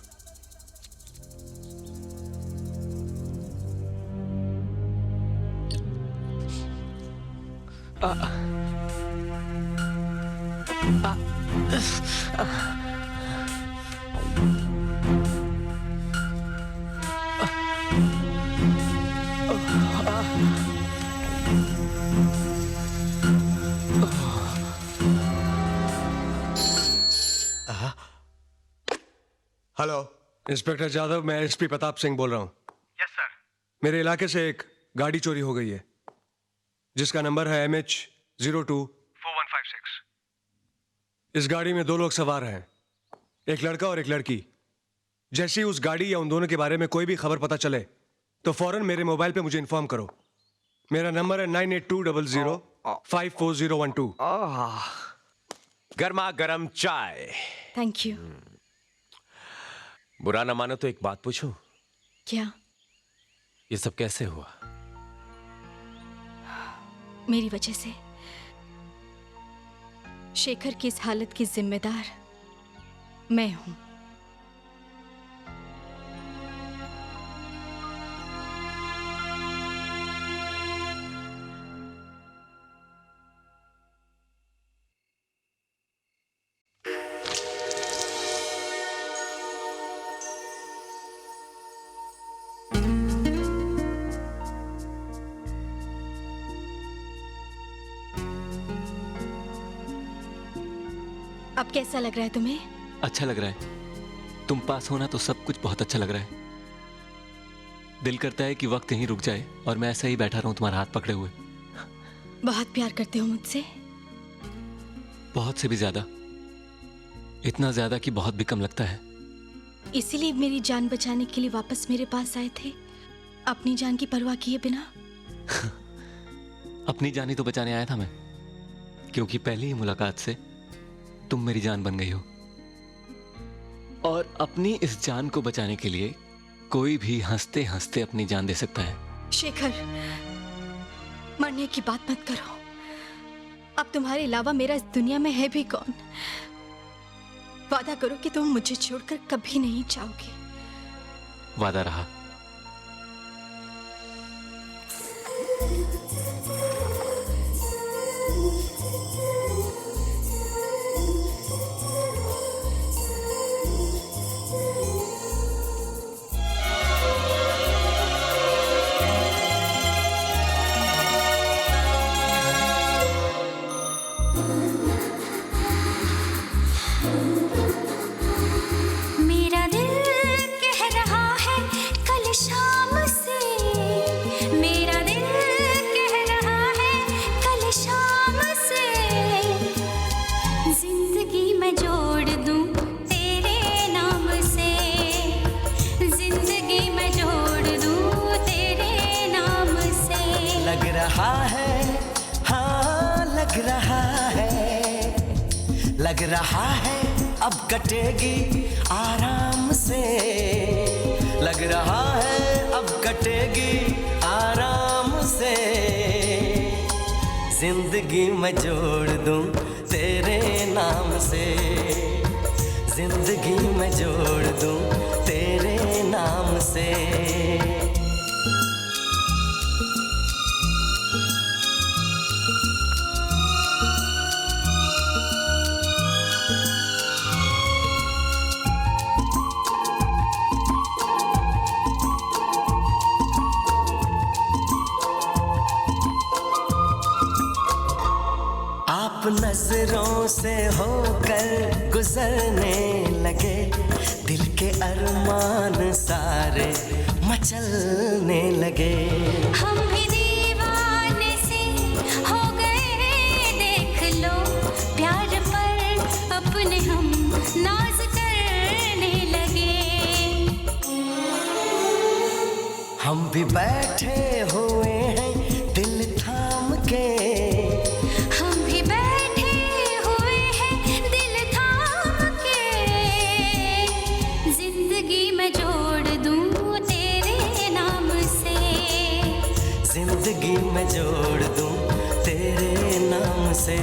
हेलो, इंस्पेक्टर जाधव, मैं एसपी प्रताप सिंह बोल रहा हूँ। Yes sir. मेरे इलाके से एक गाड़ी चोरी हो गई है जिसका नंबर है MH024156। इस गाड़ी में 2 लोग सवार हैं, एक लड़का और एक लड़की। जैसे ही उस गाड़ी या उन दोनों के बारे में कोई भी खबर पता चले तो फौरन मेरे मोबाइल पे मुझे इन्फॉर्म करो। मेरा नंबर है 9820054012। गर्मा गर्म चाय। Thank you. बुरा ना मानो तो एक बात पूछूं? क्या? ये सब कैसे हुआ? मेरी वजह से। शेखर की इस हालत की जिम्मेदार मैं हूं। अब कैसा लग रहा है तुम्हें? अच्छा लग रहा है। तुम पास होना तो सब कुछ बहुत अच्छा लग रहा है। दिल करता है कि वक्त यहीं रुक जाए और मैं ऐसा ही बैठा रहूं तुम्हारा हाथ पकड़े हुए। बहुत प्यार करते हो मुझसे? बहुत से भी ज्यादा, इतना ज्यादा कि बहुत भी कम लगता है। इसीलिए मेरी जान बचाने के लिए वापस मेरे पास आए थे, अपनी जान की परवाह किए बिना। अपनी जान ही तो बचाने आया था मैं, क्योंकि पहली ही मुलाकात से तुम मेरी जान बन गई हो। और अपनी इस जान को बचाने के लिए कोई भी हंसते हंसते अपनी जान दे सकता है। शेखर, मरने की बात मत करो। अब तुम्हारे अलावा मेरा इस दुनिया में है भी कौन? वादा करो कि तुम मुझे छोड़कर कभी नहीं जाओगे। वादा रहा। मेरा दिल कह रहा है कल शाम से, मेरा दिल कह रहा है कल शाम से, जिंदगी मैं जोड़ दूं तेरे नाम से, जिंदगी मैं जोड़ दूं तेरे नाम से। लग रहा है, हाँ लग रहा है, लग रहा है अब कटेगी आराम से, लग रहा है अब कटेगी आराम से, जिंदगी मैं जोड़ दूं तेरे नाम से, जिंदगी मैं जोड़ दूं तेरे नाम से। आप नजरों से होकर गुजरने लगे, दिल के अरमान सारे मचलने लगे। हम भी दीवाने से हो गए, देख लो प्यार पर अपने हम नाज करने लगे। हम भी बैठे हुए हैं दिल थाम के, हम भी बैठे हुए हैं दिल थाम के। जिंदगी में जोड़ दूं तेरे नाम से, जिंदगी में जोड़ दूं तेरे नाम से।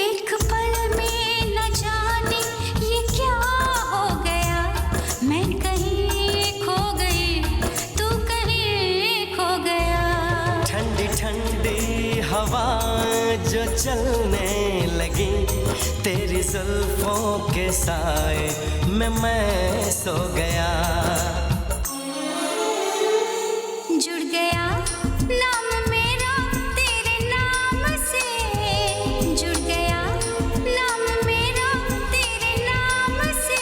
एक पल में न जाने ये क्या हो गया, मैं कहीं खो गई तू कहीं खो गया। ठंडी ठंडी हवा जो चलने लगी, तेरी जुल्फों के साए में मैं सो गया। जुड़ गया नाम मेरा तेरे नाम से, जुड़ गया नाम मेरा तेरे नाम से।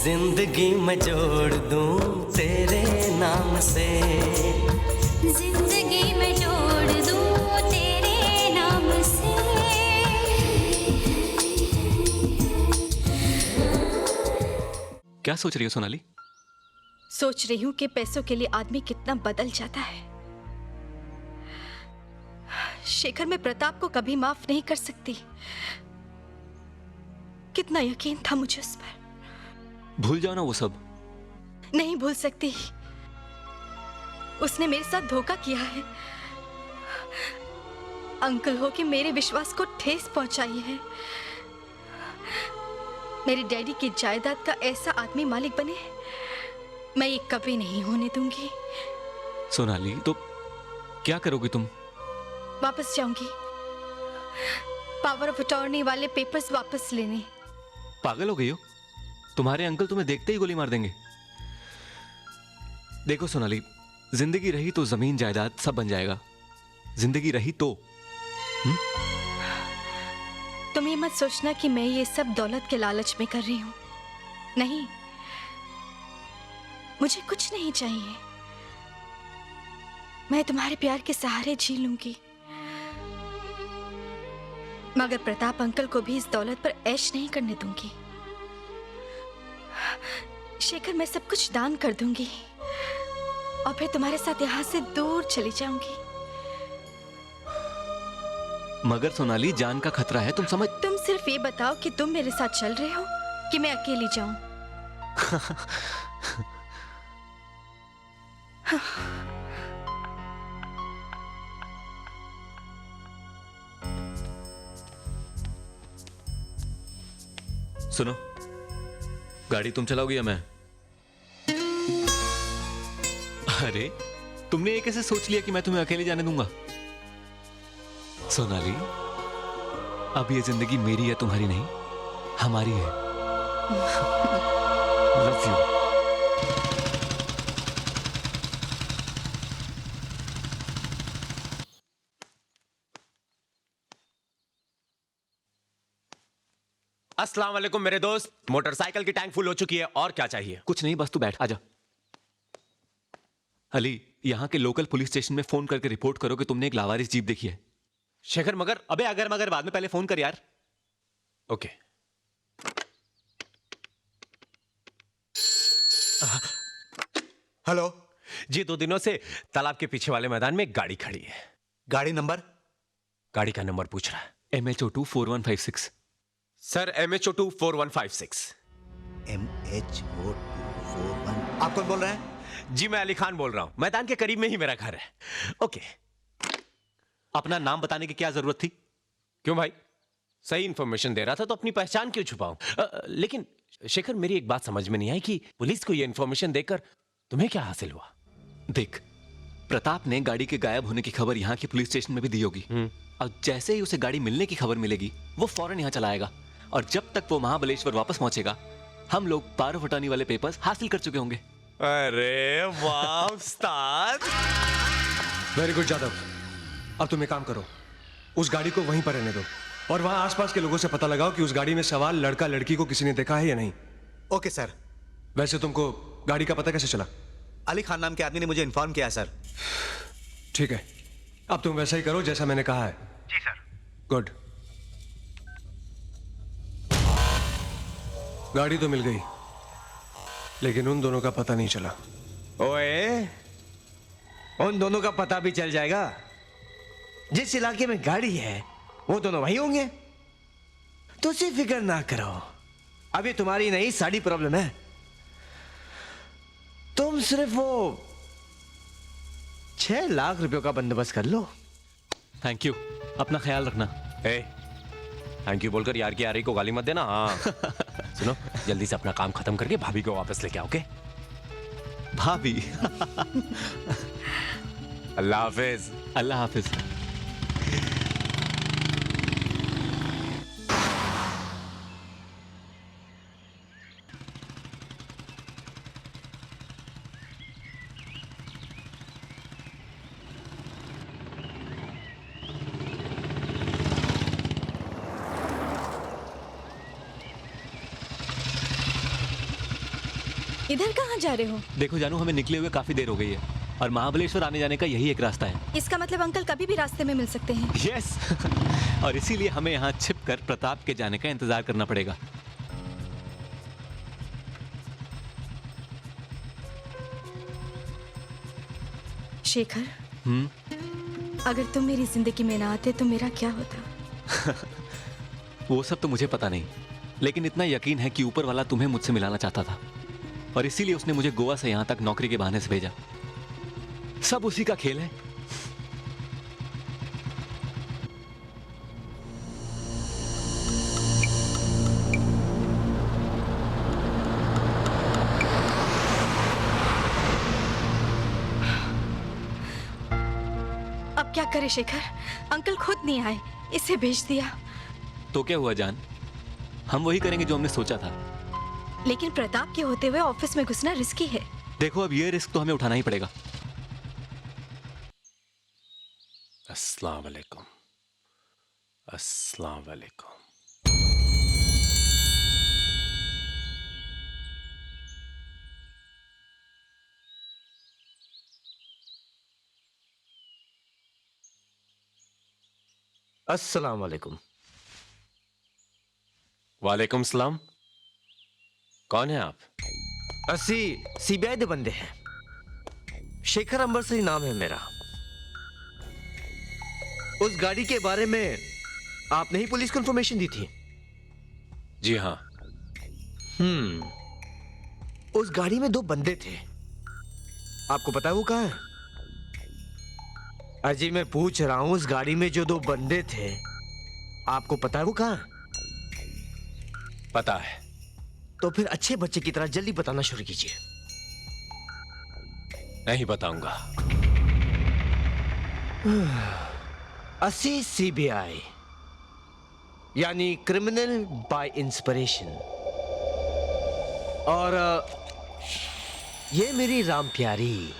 जिंदगी में जोड़ दूं तेरे नाम से, जिंदगी में जोड़ दूं तेरे नाम से। क्या सोच रही हो सोनाली? सोच रही हूं कि पैसों के लिए आदमी कितना बदल जाता है। शेखर, मैं प्रताप को कभी माफ नहीं कर सकती। कितना यकीन था मुझे उस पर। भूल जाओ ना वो सब। नहीं भूल सकती। उसने मेरे साथ धोखा किया है। अंकल हो कि मेरे विश्वास को ठेस पहुंचाई है। मेरे डैडी की जायदाद का ऐसा आदमी मालिक बने, मैं ये कभी नहीं होने दूंगी। सोनाली, तो क्या करोगी तुम? वापस जाऊंगी, पावर ऑफ अटॉर्नी वाले पेपर्स वापस लेने। पागल हो गई हो? तुम्हारे अंकल तुम्हें देखते ही गोली मार देंगे। देखो सोनाली, जिंदगी रही तो जमीन जायदाद सब बन जाएगा। जिंदगी रही तो तुम ये मत सोचना कि मैं ये सब दौलत के लालच में कर रही हूं। नहीं, मुझे कुछ नहीं चाहिए। मैं तुम्हारे प्यार के सहारे जी लूंगी। मगर प्रताप अंकल को भी इस दौलत पर ऐश नहीं करने दूंगी। शेखर, मैं सब कुछ दान कर दूंगी और फिर तुम्हारे साथ यहां से दूर चली जाऊंगी। मगर सोनाली, जान का खतरा है, तुम समझ। तुम सिर्फ ये बताओ कि तुम मेरे साथ चल रहे हो कि मैं अकेली जाऊं। सुनो, गाड़ी तुम चलाओगी या मैं? अरे, तुमने ये कैसे सोच लिया कि मैं तुम्हें अकेले जाने दूंगा? सोनाली, अब ये जिंदगी मेरी है, तुम्हारी नहीं, हमारी है। Love you. अस्सलाम वालेकुम मेरे दोस्त। मोटरसाइकिल की टैंक फुल हो चुकी है, और क्या चाहिए? कुछ नहीं, बस तू बैठ, आजा। अली, यहाँ के लोकल पुलिस स्टेशन में फोन करके रिपोर्ट करो कि तुमने एक लावारिस जीप देखी है। शेखर, मगर अबे अगर मगर बाद में, पहले फोन कर यार। ओके। हेलो, जी 2 दिनों से तालाब के पीछे वाले मैदान में एक गाड़ी खड़ी है। गाड़ी नंबर? गाड़ी का नंबर पूछ रहा है। MHO2 4156। Sir MHO2 4156। MHO2 41। आप कौन बोल रहे हैं? जी मैं अली खान बोल रहा हूं, मैदान के करीब में ही मेरा घर है। ओके। अपना नाम बताने की क्या जरूरत थी? क्यों भाई, सही इंफॉर्मेशन दे रहा था तो अपनी पहचान क्यों छुपाऊं? लेकिन शेखर मेरी एक बात समझ में नहीं आई कि पुलिस को यह इंफॉर्मेशन देकर तुम्हें क्या हासिल हुआ? देख, प्रताप ने गाड़ी के गायब होने की खबर यहाँ के पुलिस स्टेशन में भी दी होगी, और जैसे ही उसे गाड़ी मिलने की खबर मिलेगी वो फौरन यहाँ चला आएगा, और जब तक वो महाबलेश्वर वापस पहुंचेगा हम लोग पारो फटानी वाले पेपर्स हासिल कर चुके होंगे। अरे वाह उस्ताद। Very good Jadhav. अब तुम एक काम करो, उस गाड़ी को वहीं पर रहने दो और वहां आसपास के लोगों से पता लगाओ कि उस गाड़ी में सवार लड़का लड़की को किसी ने देखा है या नहीं। Okay sir. वैसे तुमको गाड़ी का पता कैसे चला? अली खान नाम के आदमी ने मुझे इन्फॉर्म किया सर। ठीक है, अब तुम वैसा ही करो जैसा मैंने कहा है। जी सर। गुड। गाड़ी तो मिल गई, लेकिन उन दोनों का पता नहीं चला। ओए, उन दोनों का पता भी चल जाएगा। जिस इलाके में गाड़ी है वो दोनों वही होंगे। तुझे फिक्र ना करो, अभी तुम्हारी नहीं सारी प्रॉब्लम है। तुम सिर्फ वो 6 लाख रुपयों का बंदोबस्त कर लो। थैंक यू, अपना ख्याल रखना। थैंक यू बोलकर यार की यारी को गाली मत देना। हाँ सुनो, जल्दी से अपना काम खत्म करके भाभी को वापस लेके आओ। ओके भाभी। अल्लाह हाफिज। अल्लाह हाफिज। इधर कहाँ जा रहे हो? देखो जानू, हमें निकले हुए काफी देर हो गई है और महाबलेश्वर आने जाने का यही एक रास्ता है। इसका मतलब अंकल कभी भी रास्ते में मिल सकते हैं। यस। और इसीलिए हमें यहाँ छिपकर प्रताप के जाने का इंतजार करना पड़ेगा। शेखर, अगर तुम मेरी जिंदगी में ना आते तो मेरा क्या होता? वो सब तो मुझे पता नहीं, लेकिन इतना यकीन है कि ऊपर वाला तुम्हें मुझसे मिलाना चाहता था और इसीलिए उसने मुझे गोवा से यहां तक नौकरी के बहाने से भेजा। सब उसी का खेल है। अब क्या करे शेखर? अंकल खुद नहीं आए, इसे भेज दिया। तो क्या हुआ जान, हम वही करेंगे जो हमने सोचा था। लेकिन प्रताप के होते हुए ऑफिस में घुसना रिस्की है। देखो, अब ये रिस्क तो हमें उठाना ही पड़ेगा। अस्सलाम वालेकुम। अस्सलाम वालेकुम। अस्सलाम वालेकुम। वालेकुम सलाम। कौन है आप? अस्सी सीबीआई दे बंदे हैं। शेखर अंबरसरी नाम है मेरा। उस गाड़ी के बारे में आपने ही पुलिस को इंफॉर्मेशन दी थी? जी हाँ। उस गाड़ी में 2 बंदे थे, आपको पता है वो कहाँ है? अजी मैं पूछ रहा हूं, उस गाड़ी में जो 2 बंदे थे आपको पता है वो कहाँ है? पता है। तो फिर अच्छे बच्चे की तरह जल्दी बताना शुरू कीजिए। नहीं बताऊंगा। अस्सी सीबीआई यानी क्रिमिनल बाय इंस्पिरेशन। और ये मेरी राम प्यारी,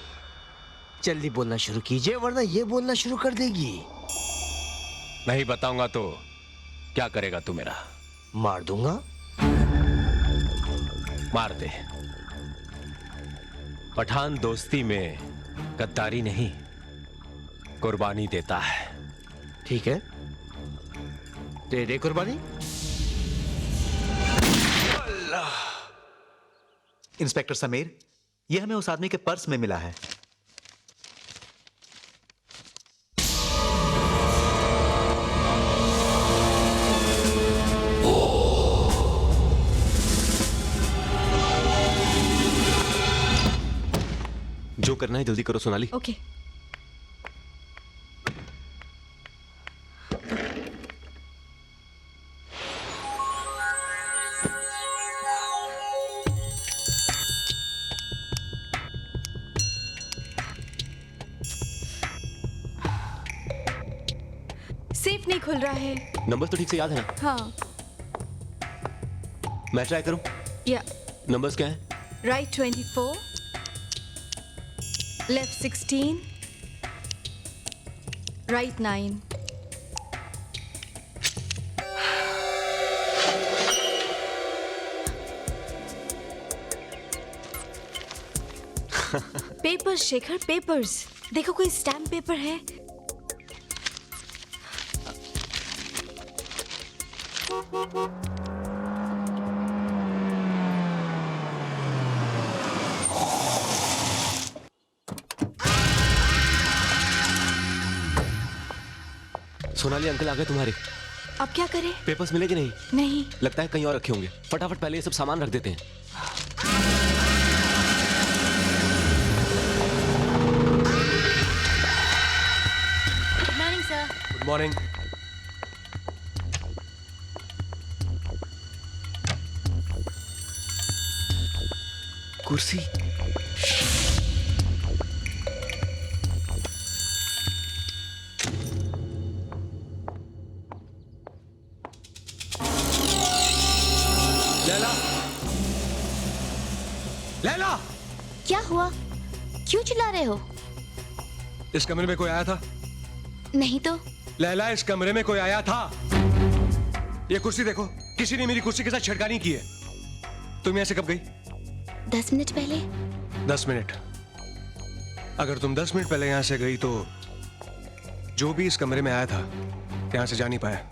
जल्दी बोलना शुरू कीजिए वरना ये बोलना शुरू कर देगी। नहीं बताऊंगा तो क्या करेगा तू मेरा? मार दूंगा। मार दे। पठान दोस्ती में गद्दारी नहीं, कुर्बानी देता है। ठीक है, दे दे कुर्बानी। इंस्पेक्टर समीर, यह हमें उस आदमी के पर्स में मिला है। करना है, जल्दी करो सोनाली। ओके। सेफ नहीं खुल रहा है। नंबर तो ठीक से याद है ना? हाँ। मैं ट्राई करूं? या। नंबर्स क्या है? Right 24, left 16, right 9। Papers Shekhar, papers. देखो कोई स्टैम्प पेपर है? सोनाली अंकल आ गए तुम्हारे। अब क्या करें? पेपर्स मिले कि नहीं? नहीं। लगता है कहीं और रखे होंगे। फटाफट पहले ये सब सामान रख देते हैं। Good morning sir. Good morning. कुर्सी। लैला, लैला, क्या हुआ? क्यों चिल्ला रहे हो? इस कमरे में कोई आया था? नहीं तो। लैला, इस कमरे में कोई आया था? ये कुर्सी देखो, किसी ने मेरी कुर्सी के साथ छेड़खानी की है। तुम यहां से कब गई? 10 मिनट पहले। 10 मिनट? अगर तुम 10 मिनट पहले यहां से गई तो जो भी इस कमरे में आया था यहां से जा नहीं पाया।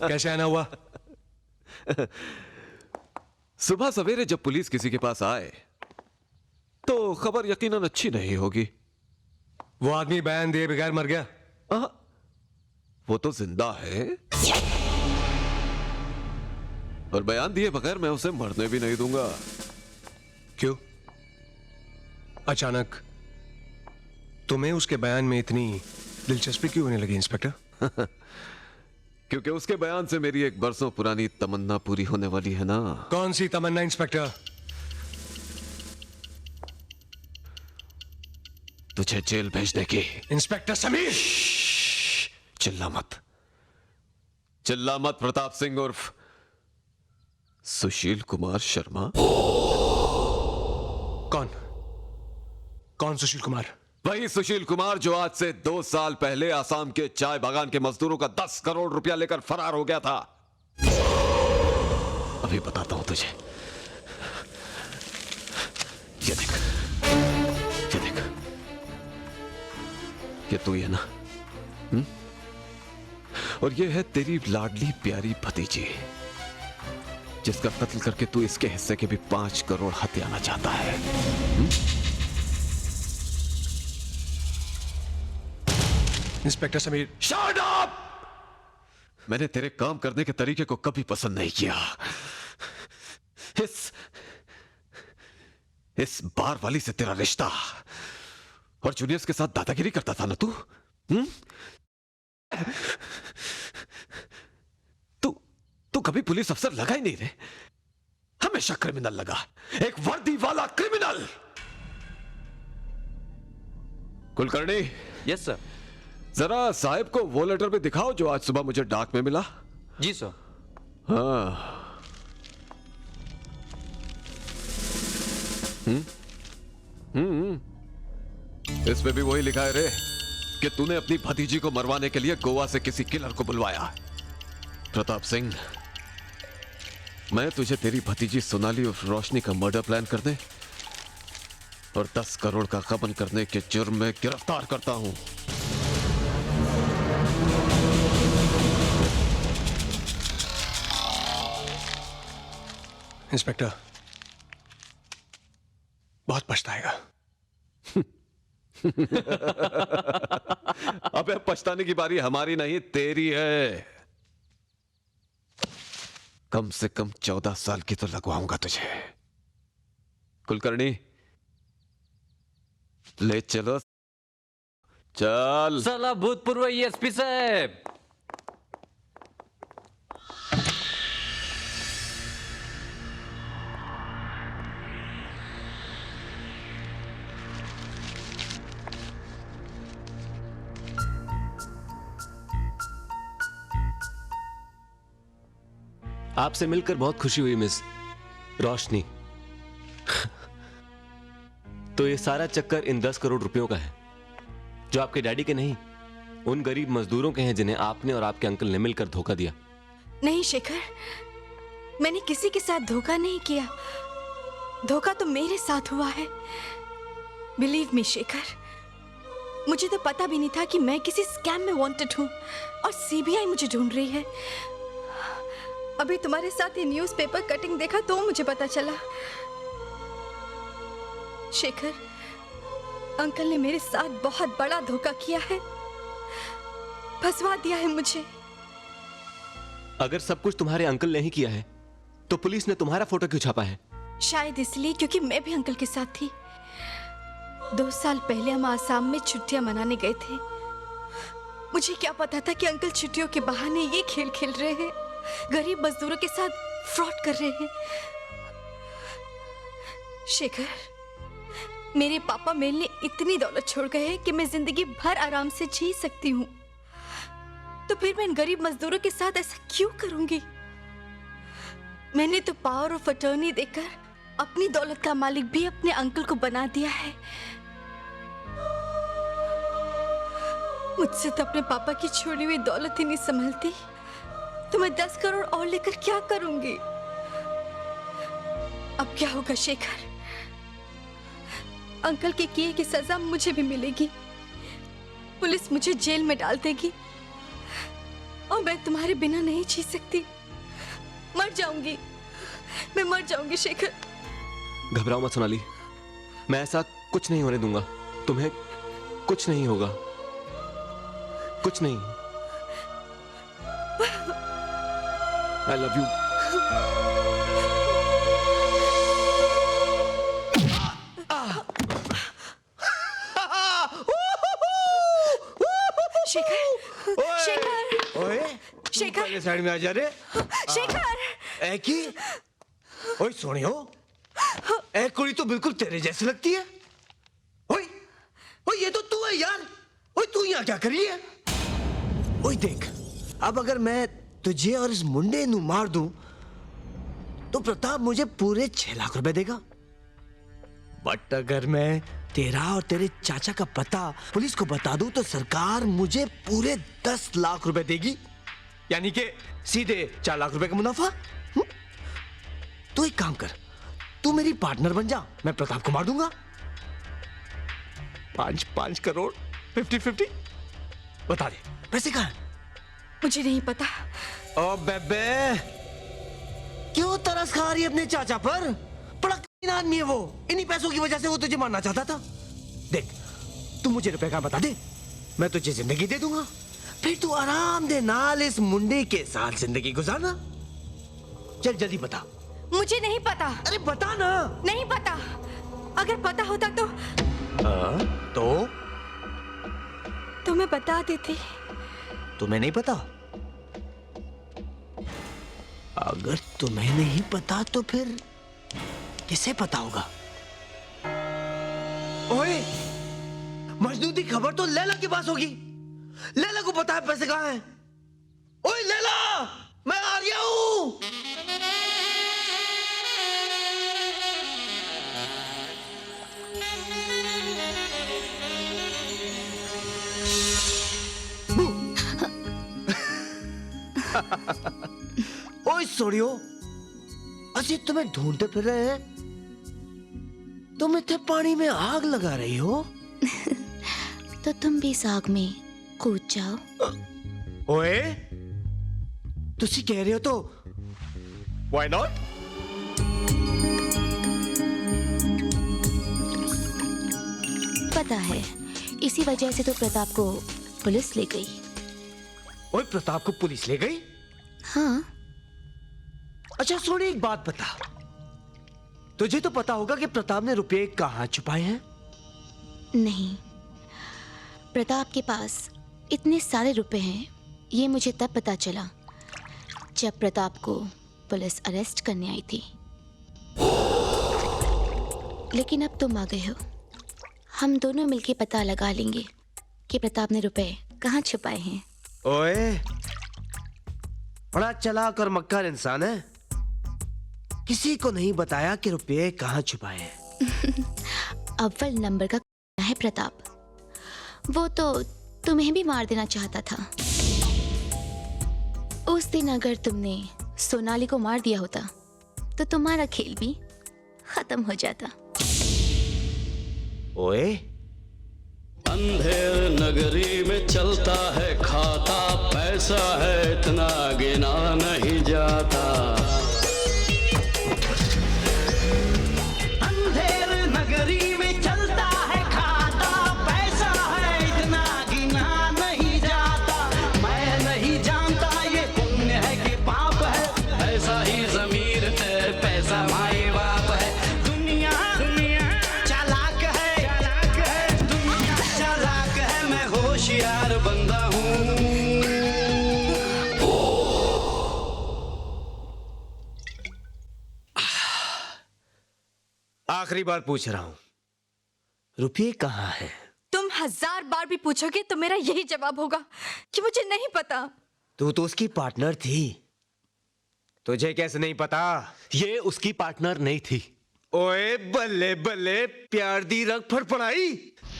कैसे आना हुआ? सुबह सवेरे जब पुलिस किसी के पास आए तो खबर यकीनन अच्छी नहीं होगी। वो आदमी बयान दिए बगैर मर गया। वो तो जिंदा है और बयान दिए बगैर मैं उसे मरने भी नहीं दूंगा। क्यों? अचानक तुम्हें उसके बयान में इतनी दिलचस्पी क्यों होने लगी इंस्पेक्टर? क्योंकि उसके बयान से मेरी एक बरसों पुरानी तमन्ना पूरी होने वाली है ना। कौन सी तमन्ना इंस्पेक्टर? तुझे जेल भेजने की। इंस्पेक्टर समीर! चिल्ला मत, चिल्ला मत। प्रताप सिंह उर्फ सुशील कुमार शर्मा। कौन? कौन सुशील कुमार? वही सुशील कुमार जो आज से 2 साल पहले आसाम के चाय बागान के मजदूरों का 10 करोड़ रुपया लेकर फरार हो गया था। अभी बताता हूं तुझे। ये देख, ये देख, ये तू ही है ना? और ये है तेरी लाडली प्यारी भतीजी जिसका कत्ल करके तू इसके हिस्से के भी 5 करोड़ हथियाना चाहता है। इंस्पेक्टर समीर। Shut up! मैंने तेरे काम करने के तरीके को कभी पसंद नहीं किया। इस बार वाली से तेरा रिश्ता और जूनियर्स के साथ दादागिरी करता था ना तू? तू कभी पुलिस अफसर लगा ही नहीं रे। हमेशा क्रिमिनल लगा, एक वर्दी वाला क्रिमिनल। कुलकर्णी। Yes sir. जरा साहब को वो लेटर भी दिखाओ जो आज सुबह मुझे डाक में मिला। जी सर। हाँ। इसमें भी वही लिखा है रे कि तूने अपनी भतीजी को मरवाने के लिए गोवा से किसी किलर को बुलवाया। प्रताप सिंह, मैं तुझे तेरी भतीजी सोनाली और रोशनी का मर्डर प्लान करने और 10 करोड़ का गबन करने के जुर्म में गिरफ्तार करता हूं। इंस्पेक्टर बहुत पछताएगा। अबे पछताने की बारी हमारी नहीं तेरी है। कम से कम 14 साल की तो लगवाऊंगा तुझे। कुलकर्णी ले चलो। चल। साला भूतपूर्व एसपी साहब। आपसे मिलकर बहुत खुशी हुई मिस रोशनी। तो ये सारा चक्कर इन 10 करोड़ रुपयों का है, जो आपके डैडी के नहीं, उन गरीब मजदूरों के हैं जिन्हें आपने और आपके अंकल ने मिलकर धोखा दिया। नहीं शेखर, मैंने किसी के साथ धोखा नहीं किया। धोखा तो मेरे साथ हुआ है। बिलीव मी शेखर, मुझे तो पता भी नहीं था कि मैं किसी स्कैम में वांटेड हूँ और सीबीआई मुझे ढूंढ रही है। अभी तुम्हारे साथ ये न्यूज़पेपर कटिंग देखा तो मुझे पता चला। शेखर, अंकल ने मेरे साथ बहुत बड़ा धोखा किया है, फंसवा दिया है मुझे। अगर सब कुछ तुम्हारे अंकल ने ही किया है तो पुलिस ने तुम्हारा फोटो क्यों छापा है? शायद इसलिए क्योंकि मैं भी अंकल के साथ थी। 2 साल पहले हम आसाम में छुट्टियां मनाने गए थे। मुझे क्या पता था कि अंकल छुट्टियों के बहाने ये खेल खेल रहे हैं, गरीब मजदूरों के साथ फ्रॉड कर रहे हैं। शेखर, मेरे पापा मेरे लिए इतनी दौलत छोड़ गए हैं कि मैं जिंदगी भर आराम से जी सकती हूँ। तो फिर मैं इन गरीब मजदूरों के साथ ऐसा क्यों करूंगी? मैंने तो पावर ऑफ अटॉर्नी देकर अपनी दौलत का मालिक भी अपने अंकल को बना दिया है। मुझसे तो अपने पापा की छोड़ी हुई दौलत ही नहीं संभलती, तो मैं 10 करोड़ और लेकर क्या करूंगी? अब क्या होगा शेखर? अंकल के किए की सजा मुझे भी मिलेगी। पुलिस मुझे जेल में डाल देगी और मैं तुम्हारे बिना नहीं जी सकती। मर जाऊंगी, मैं मर जाऊंगी शेखर। घबराओ मत सोनाली, मैं ऐसा कुछ नहीं होने दूंगा। तुम्हें कुछ नहीं होगा, कुछ नहीं। I love you. Shekhar, Shekhar, ओए, शेखर, पहले साइड में आ जा रे। शेखर, ए की, ओए सोनियो, ए कुड़ी तो बिल्कुल तेरे जैसी लगती है। ओए, ओए ये तो तू है यार। ओए तू यहाँ क्या कर रही है? ओए देख, अब अगर मैं तुझे और इस मुंडे नू मार दूं, तो प्रताप मुझे पूरे 6 लाख रुपए देगा। बट अगर मैं तेरा और तेरे चाचा का पता पुलिस को बता दूं, तो सरकार मुझे पूरे 10 लाख रुपए देगी, यानी कि सीधे 4 लाख रुपए का मुनाफा। तो एक काम कर, तू मेरी पार्टनर बन जा, मैं प्रताप को मार दूंगा। 5 करोड़ 50-50 बता दे, पैसे कहाँ हैं? मुझे नहीं पता। ओ बेबे, क्यों तरस खा रही है अपने चाचा पर? बड़ा कमीना आदमी है वो। इन्हीं पैसों की वजह से वो तुझे मारना चाहता था। देख, तू मुझे रुपए का बता दे, मैं तुझे जिंदगी दे दूंगा। फिर तू आराम दे नाल इस मुंडे के साथ जिंदगी गुजारना। चल जल्दी बता। मुझे नहीं पता। अरे बता ना। नहीं पता। अगर पता होता तो मैं बता देती। तुम्हें नहीं पता? अगर तुम्हें नहीं पता तो फिर किसे पता होगा? ओए, मजनू की खबर तो लैला के पास होगी। लैला को पता है पैसे कहाँ हैं। ओए लैला, मैं आ रहा हूं। ओए सोड़ियो, असी तुम्हें ढूंढते फिर रहे हैं, तुम इतने पानी में आग लगा रही हो। तो तुम भी इस आग में कूद जाओ। ओए, तुसी कह रहे हो तो व्हाई नॉट? पता है, इसी वजह से तो प्रताप को पुलिस ले गई। ओए, प्रताप को पुलिस ले गई? हाँ। अच्छा सोनी, एक बात बता, तुझे तो पता होगा कि प्रताप ने रुपए कहाँ छुपाए हैं? नहीं, प्रताप के पास इतने सारे रुपए हैं, ये मुझे तब पता चला जब प्रताप को पुलिस अरेस्ट करने आई थी। लेकिन अब तुम आ गए हो, हम दोनों मिलके पता लगा लेंगे कि प्रताप ने रुपए कहाँ छुपाए हैं। ओए, बड़ा चालाक और मक्कार इंसान है, किसी को नहीं बताया कि रुपए कहाँ छुपाए हैं। अव्वल नंबर का है प्रताप, वो तो तुम्हें भी मार देना चाहता था। उस दिन अगर तुमने सोनाली को मार दिया होता तो तुम्हारा खेल भी खत्म हो जाता। ओए, अंधेर नगरी में चलता है खाता, पैसा है इतना गिना नहीं जाता। अंधेर नगरी में चलता है खाता, पैसा है इतना गिना नहीं जाता। मैं नहीं जानता ये पुण्य है कि पाप है, ऐसा ही ज़मीर है, पैसा माए बाप है। दुनिया चालाक है, दुनिया चालाक है, मैं होशियार बंदा हूँ। आखिरी बार पूछ रहा हूं, रुपये कहाँ है? तुम 1000 बार भी पूछोगे तो मेरा यही जवाब होगा कि मुझे नहीं पता। तू तो उसकी पार्टनर थी, तुझे कैसे नहीं पता? ये उसकी पार्टनर नहीं थी। ओए बल्ले बल्ले, प्यार दी रंग फड़फड़ाई।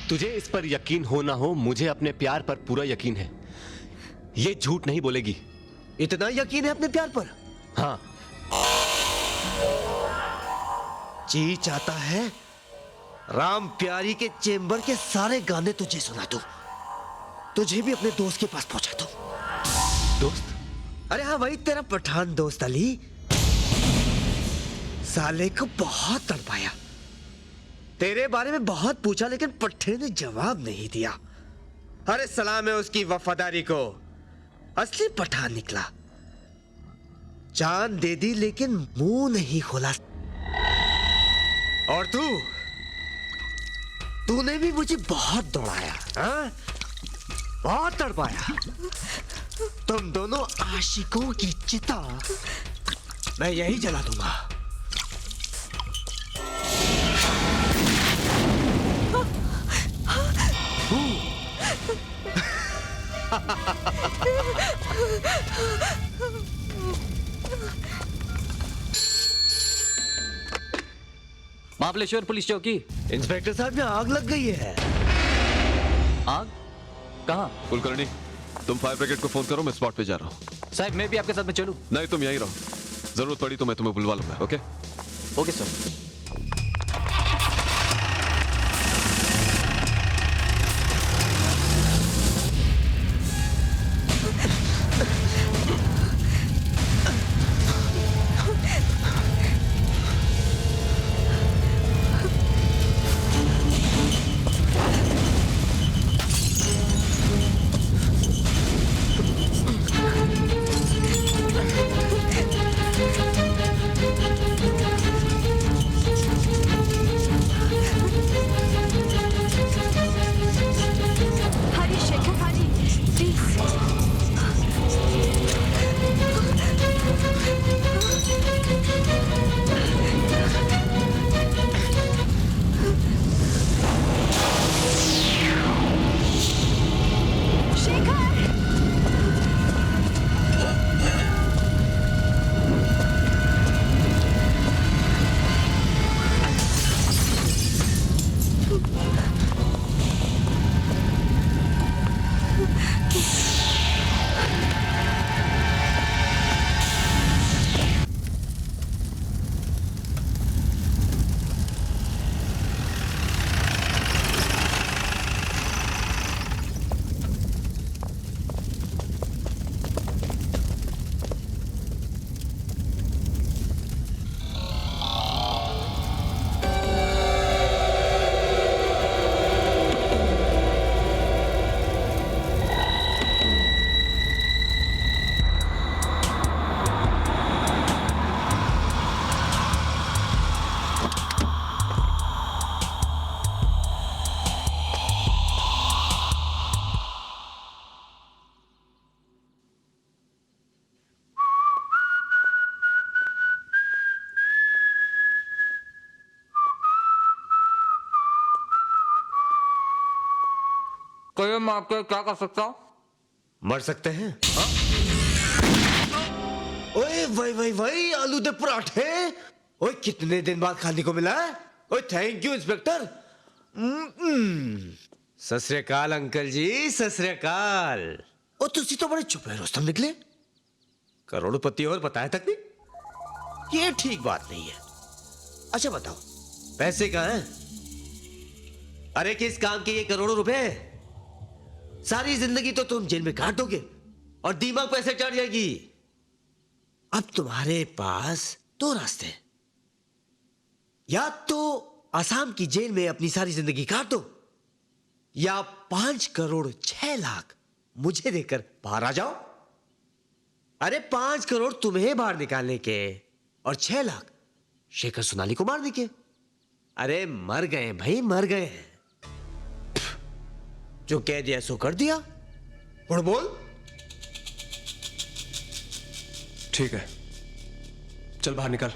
तुझे इस पर यकीन हो ना हो, मुझे अपने प्यार पर पूरा यकीन है। ये झूठ नहीं बोलेगी। इतना यकीन है अपने प्यार पर? हाँ। जी चाहता है राम प्यारी के चेंबर के सारे गाने तुझे सुना दूं, तुझे भी अपने दोस्त के पास पहुंचा दूं। दोस्त? अरे हाँ, वही तेरा पठान दोस्त अली। साले को बहुत तड़पाया, तेरे बारे में बहुत पूछा, लेकिन पट्टे ने जवाब नहीं दिया। अरे सलाम है उसकी वफादारी को, असली पठान निकला। जान दे दी लेकिन मुंह नहीं खोला। और तूने भी मुझे बहुत दौड़ाया, हाँ? बहुत तड़पाया। तुम दोनों आशिकों की चिता मैं यही जला दूंगा। महाबलेश्वर पुलिस चौकी। इंस्पेक्टर साहब, यहाँ आग लग गई है। आग? कहाँ? कुलकर्णी, तुम फायर ब्रिगेड को फोन करो, मैं स्पॉट पे जा रहा हूँ। साहब मैं भी आपके साथ में चलूं? नहीं, तुम यहीं रहो, जरूरत पड़ी तो मैं तुम्हें बुलवा लूंगा। ओके? Okay sir. कहिए मैं आपके क्या कर सकता हूँ? मर सकते हैं। हाँ? ओए भाई आलू दे पराठे। ओए कितने दिन बाद खाने को मिला है। ओए थैंक यू इंस्पेक्टर। सत श्री अकाल अंकल जी, सत श्री अकाल। ओ तुसी तो बड़े चुप है रोस्तम निकले, करोड़पति और बताया तक नहीं। ये ठीक बात नहीं है। अच्छा बताओ पैसे कहाँ हैं? अरे किस काम के ये करोड़ों रुपए? सारी जिंदगी तो तुम जेल में काट दोगे और दिमाग पैसे चढ़ जाएगी। अब तुम्हारे पास दो रास्ते हैं, या तो आसाम की जेल में अपनी सारी जिंदगी काट दो, या 5 करोड़ 6 लाख मुझे देकर बाहर आ जाओ। अरे 5 करोड़ तुम्हें बाहर निकालने के और 6 लाख शेखर सोनाली को मारने के। अरे मर गए भाई, मर गए। जो कह दिया सो कर दिया। और बोल। ठीक है, चल बाहर निकल।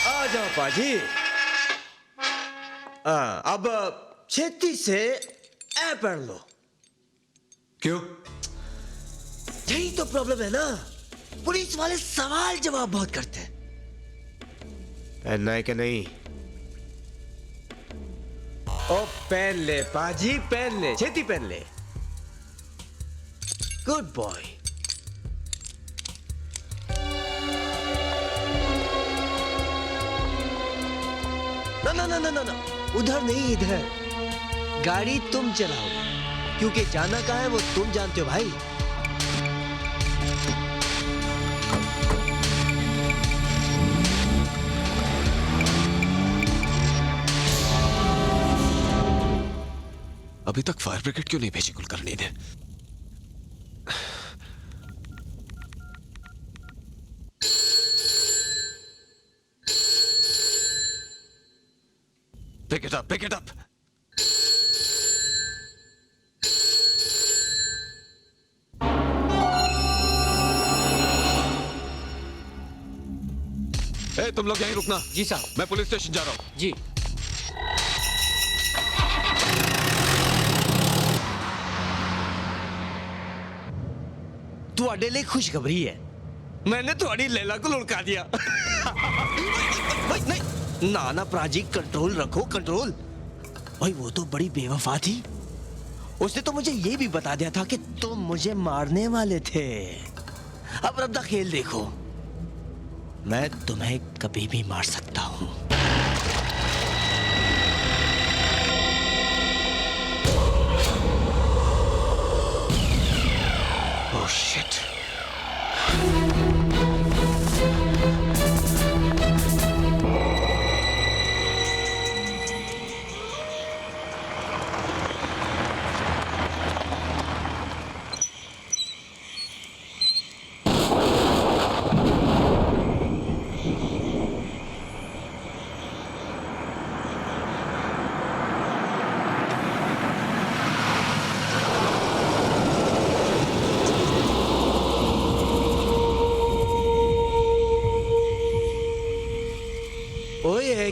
आ जाओ पाजी। अब छेती से ए पढ़ लो। क्यों? यही तो प्रॉब्लम है ना, पुलिस वाले सवाल जवाब बहुत करते हैं। पहनना है कि नहीं? ओ पहन ले पाजी, पहन ले, छेती पहन ले। Good boy. ना ना ना ना ना, उधर नहीं इधर। गाड़ी तुम चलाओ, क्योंकि जाना कहाँ है वो तुम जानते हो भाई। अभी तक फायर ब्रिगेड क्यों नहीं भेजी कुलकर्णी ने? Pick it up, pick it up. ए, तुम लोग यहीं रुकना। जी साहब। मैं पुलिस स्टेशन जा रहा हूं। जी। ਤੁਹਾਡੇ ਲਈ खुशखबरी है, मैंने तुम्हारी लैला को लुढ़का दिया। नहीं ना ना प्राजी, कंट्रोल रखो कंट्रोल। भाई वो तो बड़ी बेवफा थी, उसने तो मुझे ये भी बता दिया था कि तुम मुझे मारने वाले थे। अब रब दा खेल देखो, मैं तुम्हें कभी भी मार सकता हूं। Oh shit.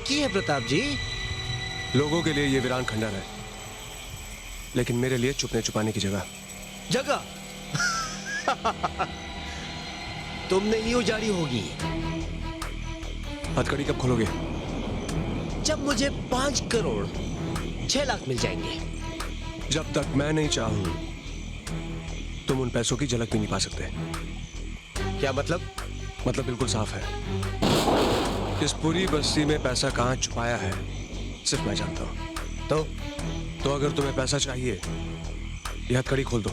की है प्रताप जी? लोगों के लिए ये वीरान खंडर है, लेकिन मेरे लिए छुपने छुपाने की जगह। जगह तुमने ही उजाड़ी होगी। हथकड़ी कब खोलोगे? जब मुझे 5 करोड़ 6 लाख मिल जाएंगे। जब तक मैं नहीं चाहूं तुम उन पैसों की झलक भी नहीं पा सकते। क्या मतलब? मतलब बिल्कुल साफ है, इस पूरी बस्ती में पैसा कहां छुपाया है सिर्फ मैं जानता हूं। तो अगर तुम्हें पैसा चाहिए, यह हथकड़ी खोल दो।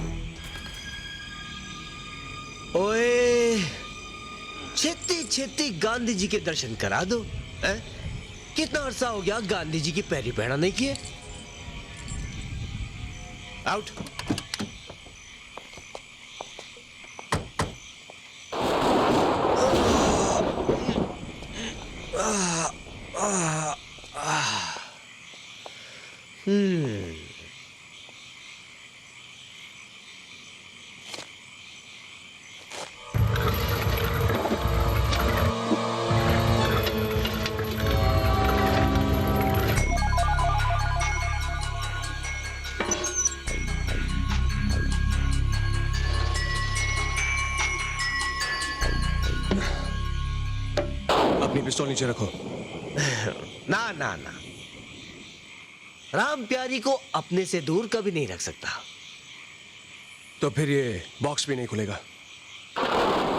ओए, छेती छेती गांधी जी के दर्शन करा दो। कितना अरसा हो गया गांधी जी की पैरी पैड़ा नहीं किए। आउट। पिस्तौल नीचे रखो। ना ना ना, राम प्यारी को अपने से दूर कभी नहीं रख सकता। तो फिर ये बॉक्स भी नहीं खुलेगा।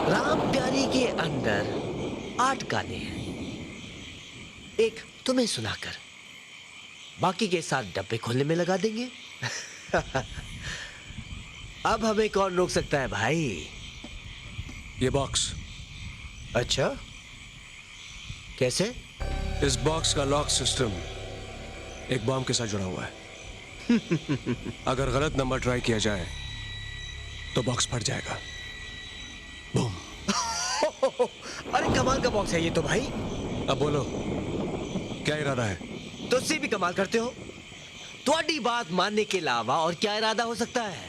राम प्यारी के अंदर 8 गाने हैं, एक तुम्हें सुनाकर बाकी के 7 डब्बे खोलने में लगा देंगे। अब हमें कौन रोक सकता है भाई? ये बॉक्स। अच्छा, कैसे? इस बॉक्स का लॉक सिस्टम एक बॉम्ब के साथ जुड़ा हुआ है। अगर गलत नंबर ट्राई किया जाए तो बॉक्स फट जाएगा। बूम। अरे कमाल का बॉक्स है ये तो भाई। अब बोलो, क्या इरादा है? तुझसे भी कमाल करते हो। तुम्हारी बात मानने के अलावा और क्या इरादा हो सकता है?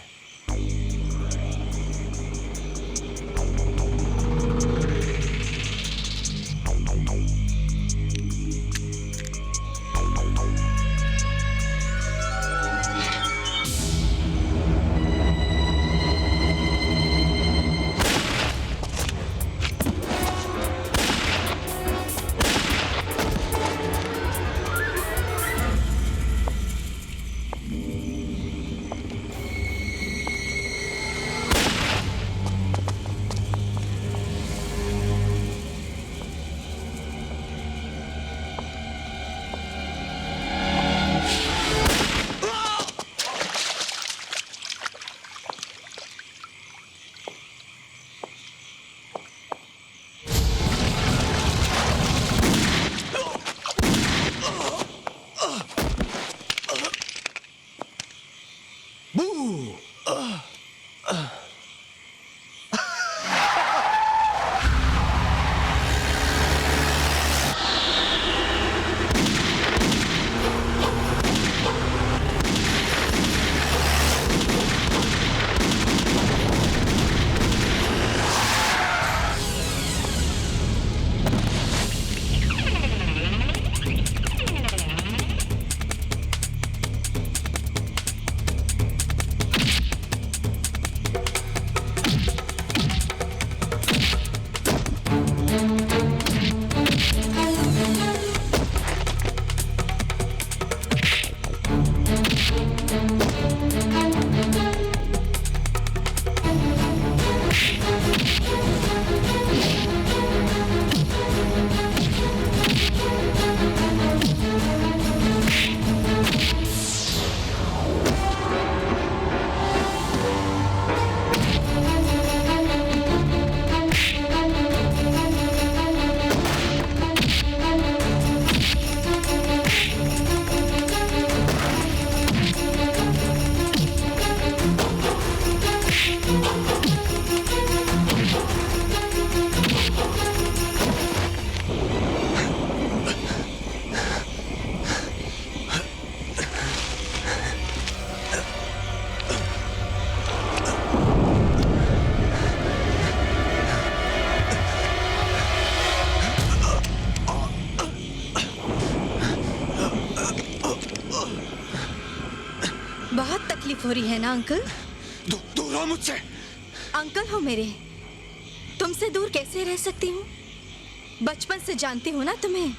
बहुत तकलीफ हो रही है ना अंकल? दूर हो मुझसे। अंकल हो मेरे, तुमसे दूर कैसे रह सकती हूँ? बचपन से जानती हूँ ना तुम्हें।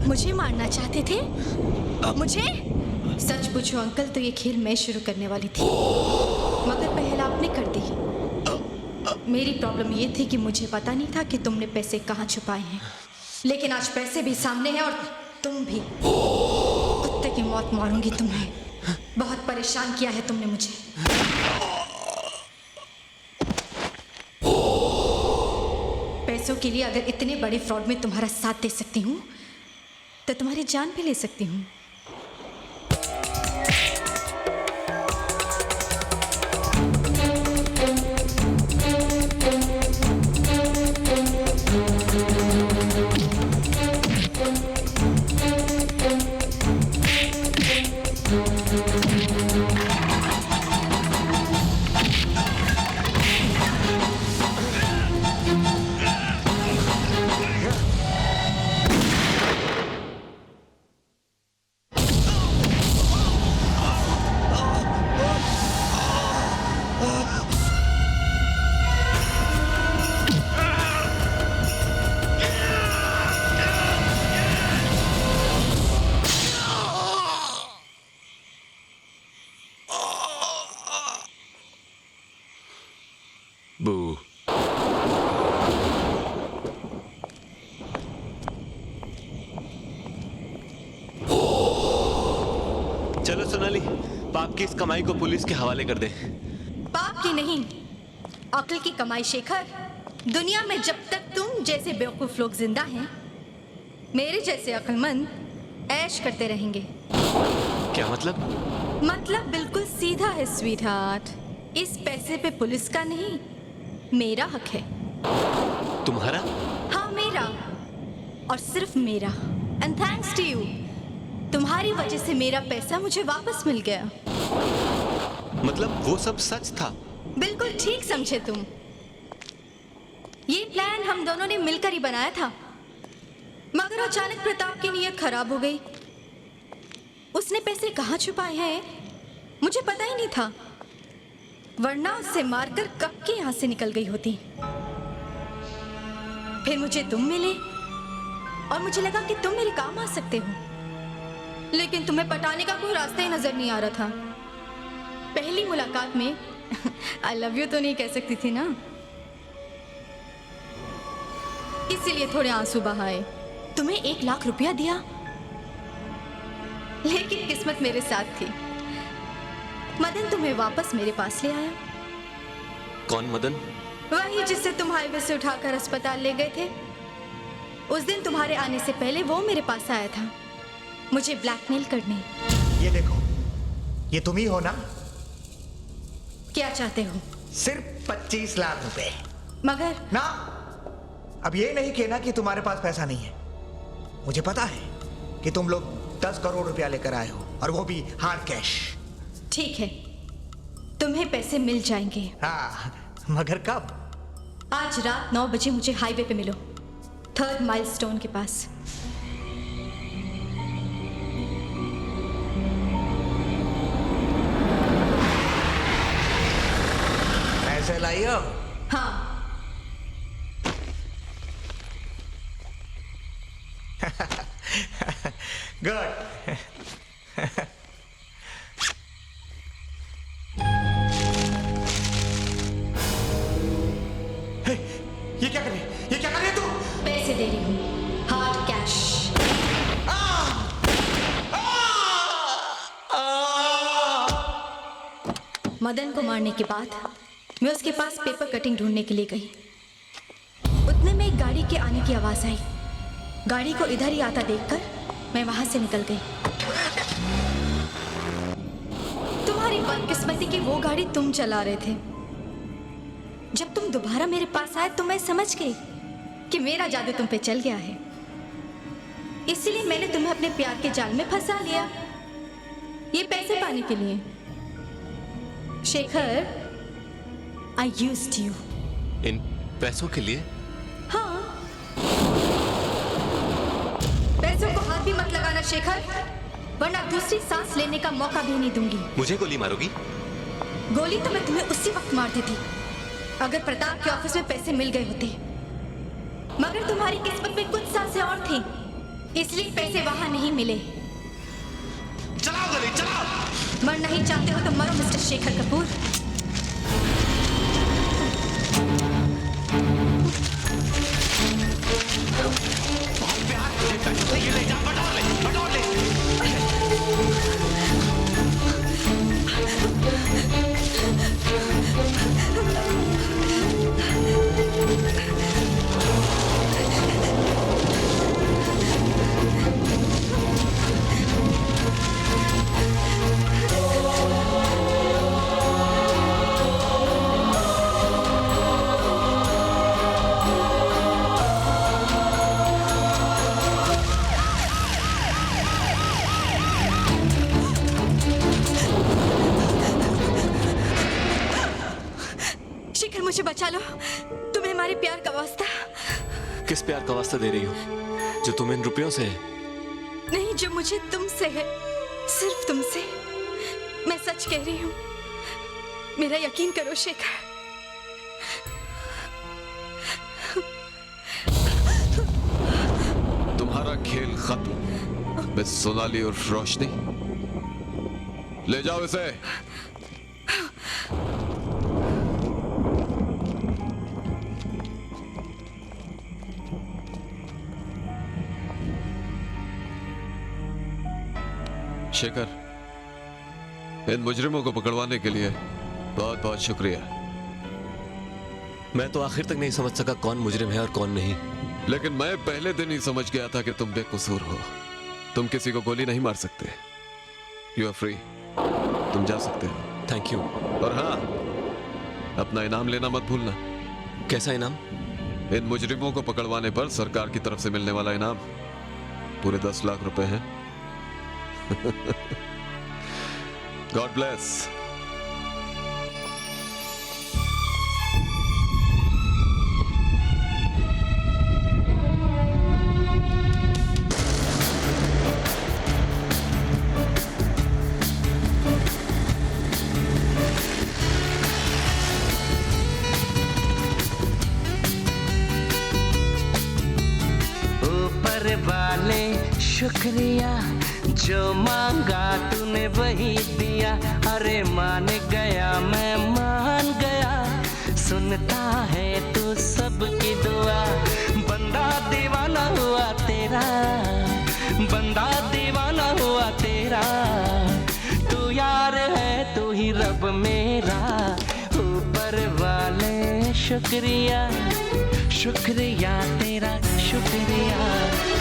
मुझे मारना चाहते थे? मुझे? सच पूछो अंकल तो ये खेल मैं शुरू करने वाली थी, मगर पहल आपने कर दी। मेरी प्रॉब्लम ये थी कि मुझे पता नहीं था कि तुमने पैसे कहाँ छुपाए हैं, लेकिन आज पैसे भी सामने हैं और तुम भी। कुत्ते की मौत मारूंगी तुम्हें। बहुत परेशान किया है तुमने मुझे। पैसों के लिए अगर इतने बड़े फ्रॉड में तुम्हारा साथ दे सकती हूँ तो तुम्हारी जान भी ले सकती हूँ। पाप की इस कमाई को पुलिस के हवाले कर दे। पाप की नहीं, अक्ल की कमाई शेखर। दुनिया में जब तक तुम जैसे बेवकूफ लोग जिंदा हैं, मेरे जैसे अक्लमंद ऐश करते रहेंगे। क्या मतलब? मतलब बिल्कुल सीधा है स्वीट हार्ट। इस पैसे पे पुलिस का नहीं, मेरा हक है। तुम्हारा? हाँ मेरा, और सिर्फ मेरा। एंड थैंक्स टू यू, तुम्हारी वजह से मेरा पैसा मुझे वापस मिल गया। मतलब वो सब सच था? बिल्कुल ठीक समझे तुम। ये प्लान हम दोनों ने मिलकर ही बनाया था, मगर अचानक प्रताप की नीयत खराब हो गई। उसने पैसे कहाँ छुपाए हैं मुझे पता ही नहीं था, वरना उससे मारकर कब के यहां से निकल गई होती। फिर मुझे तुम मिले और मुझे लगा कि तुम मेरे काम आ सकते हो, लेकिन तुम्हें पटाने का कोई रास्ता ही नजर नहीं आ रहा था। पहली मुलाकात में आई लव यू तो नहीं कह सकती थी ना, इसीलिए थोड़े आंसू बहाए। तुम्हें 1 लाख रुपया दिया, लेकिन किस्मत मेरे साथ थी। मदन तुम्हें वापस मेरे पास ले आया। कौन मदन? वही जिससे तुम हाईवे से उठाकर अस्पताल ले गए थे। उस दिन तुम्हारे आने से पहले वो मेरे पास आया था, मुझे ब्लैकमेल करने। ये देखो, ये तुम ही हो ना? क्या चाहते हो? सिर्फ 25 लाख रुपए। मगर ना, अब ये नहीं कहना कि तुम्हारे पास पैसा नहीं है। मुझे पता है कि तुम लोग 10 करोड़ रुपया लेकर आए हो, और वो भी हार्ड कैश। ठीक है, तुम्हें पैसे मिल जाएंगे। हाँ, मगर कब? आज रात 9 बजे मुझे हाईवे पे मिलो, 3rd माइलस्टोन के पास। पैसे लाइयो? हाँ। गुड। ये क्या कर रही है? ये क्या कर रही है तू? पैसे दे रही हूँ, हार्ड कैश। मदन को मारने के बाद मैं उसके पास पेपर कटिंग ढूंढने के लिए गई। उतने में एक गाड़ी के आने की आवाज आई। गाड़ी को इधर ही आता देखकर मैं वहां से निकल गई। तुम्हारी बदकिस्मती की वो गाड़ी तुम चला रहे थे। जब तुम दोबारा मेरे पास आए तो मैं समझ गई कि मेरा जादू तुम पे चल गया है, इसलिए मैंने तुम्हें अपने प्यार के जाल में फंसा लिया, ये पैसे पाने के लिए। Shekhar, I used you. इन पैसों के लिए? हाँ। पैसों को हाथ भी मत लगाना शेखर, वरना दूसरी सांस लेने का मौका भी नहीं दूंगी। मुझे गोली मारोगी? गोली तो मैं तुम्हें उसी वक्त मार देती अगर प्रताप के ऑफिस में पैसे मिल गए होते, मगर तुम्हारी किस्मत में कुछ सांसें और थी, इसलिए पैसे वहां नहीं मिले। चलाओ गोली, चलाओ। मरना ही चाहते हो तो मरो मिस्टर शेखर कपूर। ले जा, बटोर ले, बटोर ले। मुझे बचा लो, तुम्हें हमारे प्यार का वास्ता। किस प्यार का वास्ता दे रही हो जो तुम्हें इन रुपयों से है? नहीं, जो मुझे तुमसे है, सिर्फ तुमसे। मैं सच कह रही हूँ, मेरा यकीन करो शेखर। तुम्हारा खेल खत्म मिस सोनाली और रोशनी। ले जाओ इसे। शेखर, इन मुजरिमों को पकड़वाने के लिए बहुत बहुत शुक्रिया। मैं तो आखिर तक नहीं समझ सका कौन मुजरिम है और कौन नहीं। लेकिन मैं पहले दिन ही समझ गया था कि तुम बेकसूर हो। तुम किसी को गोली नहीं मार सकते। यू आर फ्री, तुम जा सकते हो। Thank you. और हाँ, अपना इनाम लेना मत भूलना। कैसा इनाम? इन मुजरिमों को पकड़वाने पर सरकार की तरफ से मिलने वाला इनाम पूरे 10 लाख रुपए हैं। God bless. ऊपर वाले शुक्रिया, जो मांगा तूने वही दिया। अरे मान गया, मैं मान गया। सुनता है तू सबकी दुआ। बंदा दीवाना हुआ तेरा, बंदा दीवाना हुआ तेरा। तू यार है, तू ही रब मेरा। ऊपर वाले शुक्रिया, शुक्रिया तेरा शुक्रिया।